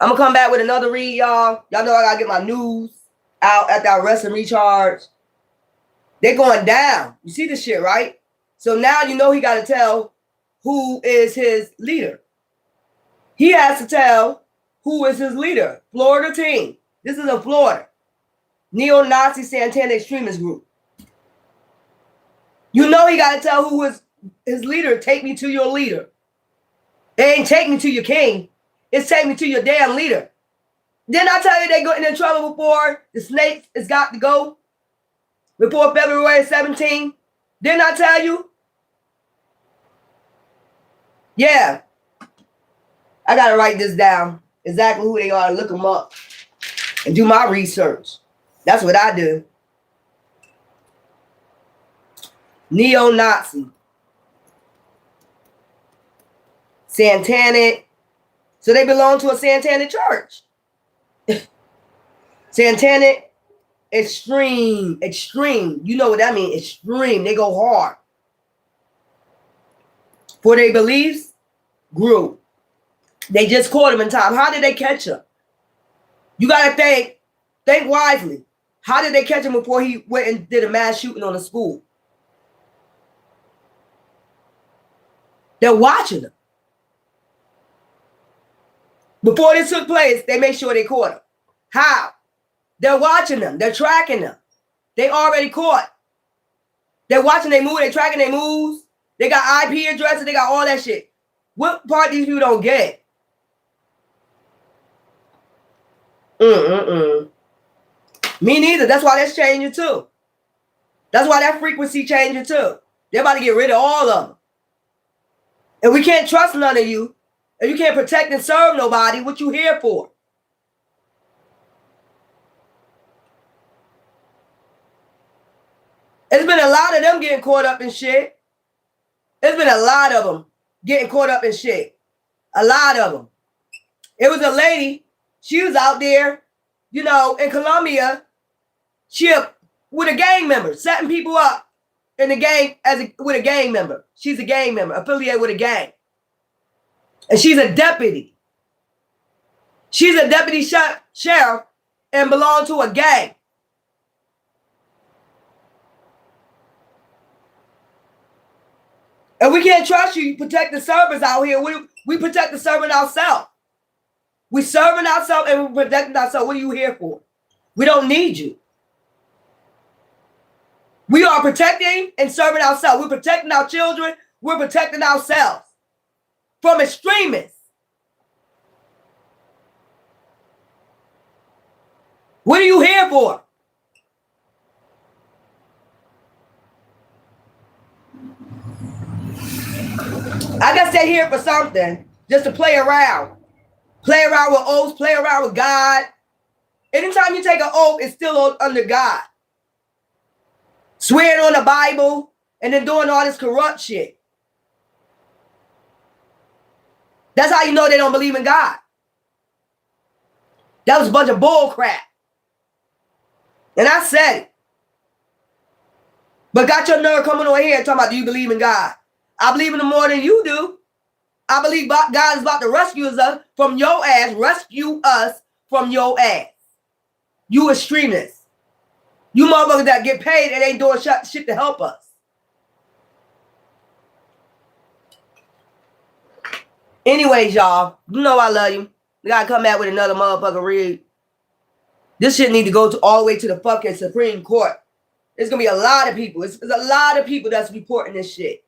I'm gonna come back with another read, y'all. Y'all know I gotta get my news out after I rest and recharge. They're going down. You see this shit, right? So now you know he got to tell who is his leader. He has to tell who is his leader. Florida team. This is a Florida neo-Nazi satanic extremist group. You know he got to tell who is his leader. Take me to your leader. It ain't take me to your king. It's take me to your damn leader. Didn't I tell you they got in trouble before the snakes has got to go? Before February 17th? Didn't I tell you? Yeah. I got to write this down. Exactly who they are. Look them up. And do my research. That's what I do. Neo-Nazi. Satanic. So they belong to a satanic church. Satanic extreme. You know what that means? Extreme. They go hard. For their beliefs, grew. They just caught him in time. How did they catch him? You got to think wisely. How did they catch him before he went and did a mass shooting on a school? They're watching him. Before this took place, they made sure they caught him. How? They're watching them. They're tracking them. They already caught. They're watching their move. They're tracking their moves. They got IP addresses. They got all that shit. What part these people don't get? Me neither. That's why that's changing too. That's why that frequency changing too. They're about to get rid of all of them. And we can't trust none of you. And you can't protect and serve nobody. What you here for? It's been a lot of them getting caught up in shit. There's been a lot of them getting caught up in shit. A lot of them. It was a lady. She was out there, you know, in Colombia. She with a gang member, setting people up in the gang with a gang member. She's a gang member, affiliated with a gang. And she's a deputy. She's a deputy sheriff and belongs to a gang. And we can't trust you. You protect the servers out here. We protect the servant ourselves. We serving ourselves and we're protecting ourselves. What are you here for? We don't need you. We are protecting and serving ourselves. We're protecting our children. We're protecting ourselves from extremists. What are you here for? here for something, just to play around. Play around with oaths, play around with God. Anytime you take an oath, it's still under God. Swearing on the Bible and then doing all this corrupt shit. That's how you know they don't believe in God. That was a bunch of bull crap. And I said it. But got your nerve coming over here and talking about, do you believe in God? I believe in him more than you do. I believe God is about to rescue us from your ass. Rescue us from your ass. You extremists. You motherfuckers that get paid and ain't doing shit to help us. Anyways, y'all, you know I love you. We gotta come back with another motherfucker read. This shit need to go all the way to the fucking Supreme Court. There's gonna be a lot of people. There's a lot of people that's reporting this shit.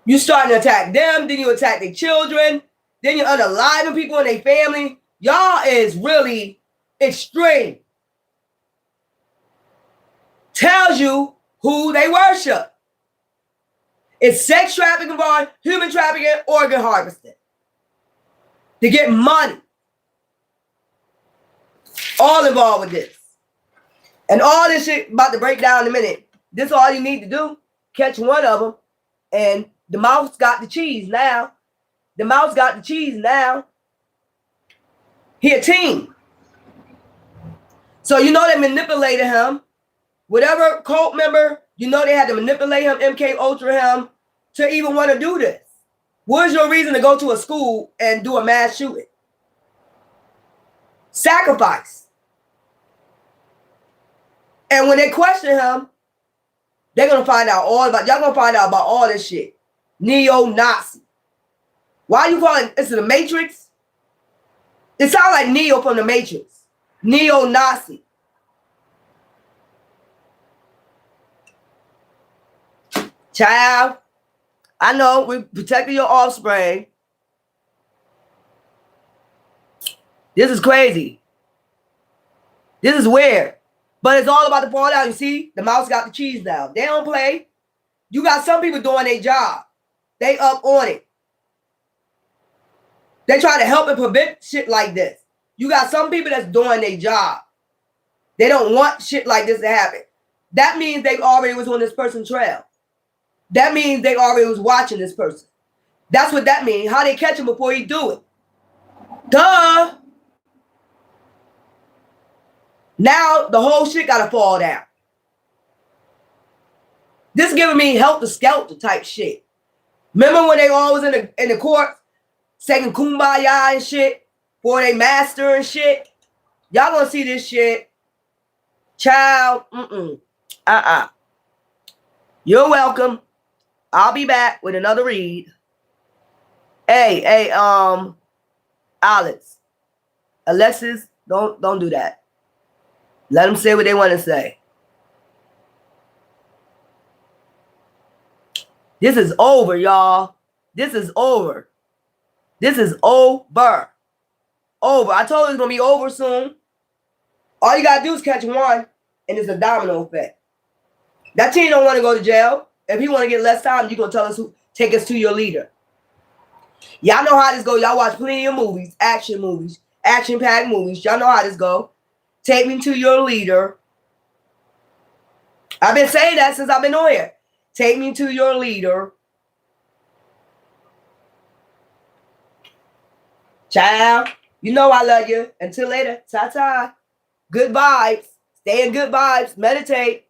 You starting to attack them, then you attack their children, then you're unaliving people in their family. Y'all is really extreme. Tells you who they worship. It's sex trafficking involved, human trafficking, organ harvesting. To get money. All involved with this. And all this shit about to break down in a minute. This is all you need to do. Catch one of them. And the mouse got the cheese now. The mouse got the cheese now. He a team. So you know they manipulated him. Whatever cult member, you know they had to manipulate him, MK Ultra him, to even want to do this. What is your reason to go to a school and do a mass shooting? Sacrifice. And when they question him, they're gonna find out all about y'all gonna find out about all this shit. Neo-Nazi. Why you calling it's the Matrix? It sounds like Neo from the Matrix. Neo-Nazi. Child, I know we're protecting your offspring. This is crazy. This is weird. But it's all about to fall down. You see, the mouse got the cheese now. They don't play. You got some people doing their job. They up on it. They try to help and prevent shit like this. You got some people that's doing their job. They don't want shit like this to happen. That means they already was on this person's trail. That means they already was watching this person. That's what that means. How they catch him before he do it. Duh. Now the whole shit gotta fall down. This giving me helter-skelter type shit. Remember when they all was in the court singing Kumbaya and shit for their master and shit? Y'all gonna see this shit. Child, You're welcome. I'll be back with another read. Hey, Alexis, don't do that. Let them say what they want to say. This is over, y'all. This is over. This is over. Over. I told you it's going to be over soon. All you got to do is catch one, and it's a domino effect. That team don't want to go to jail. If he want to get less time, you're going to tell us take us to your leader. Y'all know how this go. Y'all watch plenty of movies, action-packed movies. Y'all know how this go. Take me to your leader. I've been saying that since I've been on here. Take me to your leader. Child, you know I love you. Until later. Ta-ta. Good vibes. Stay in good vibes. Meditate.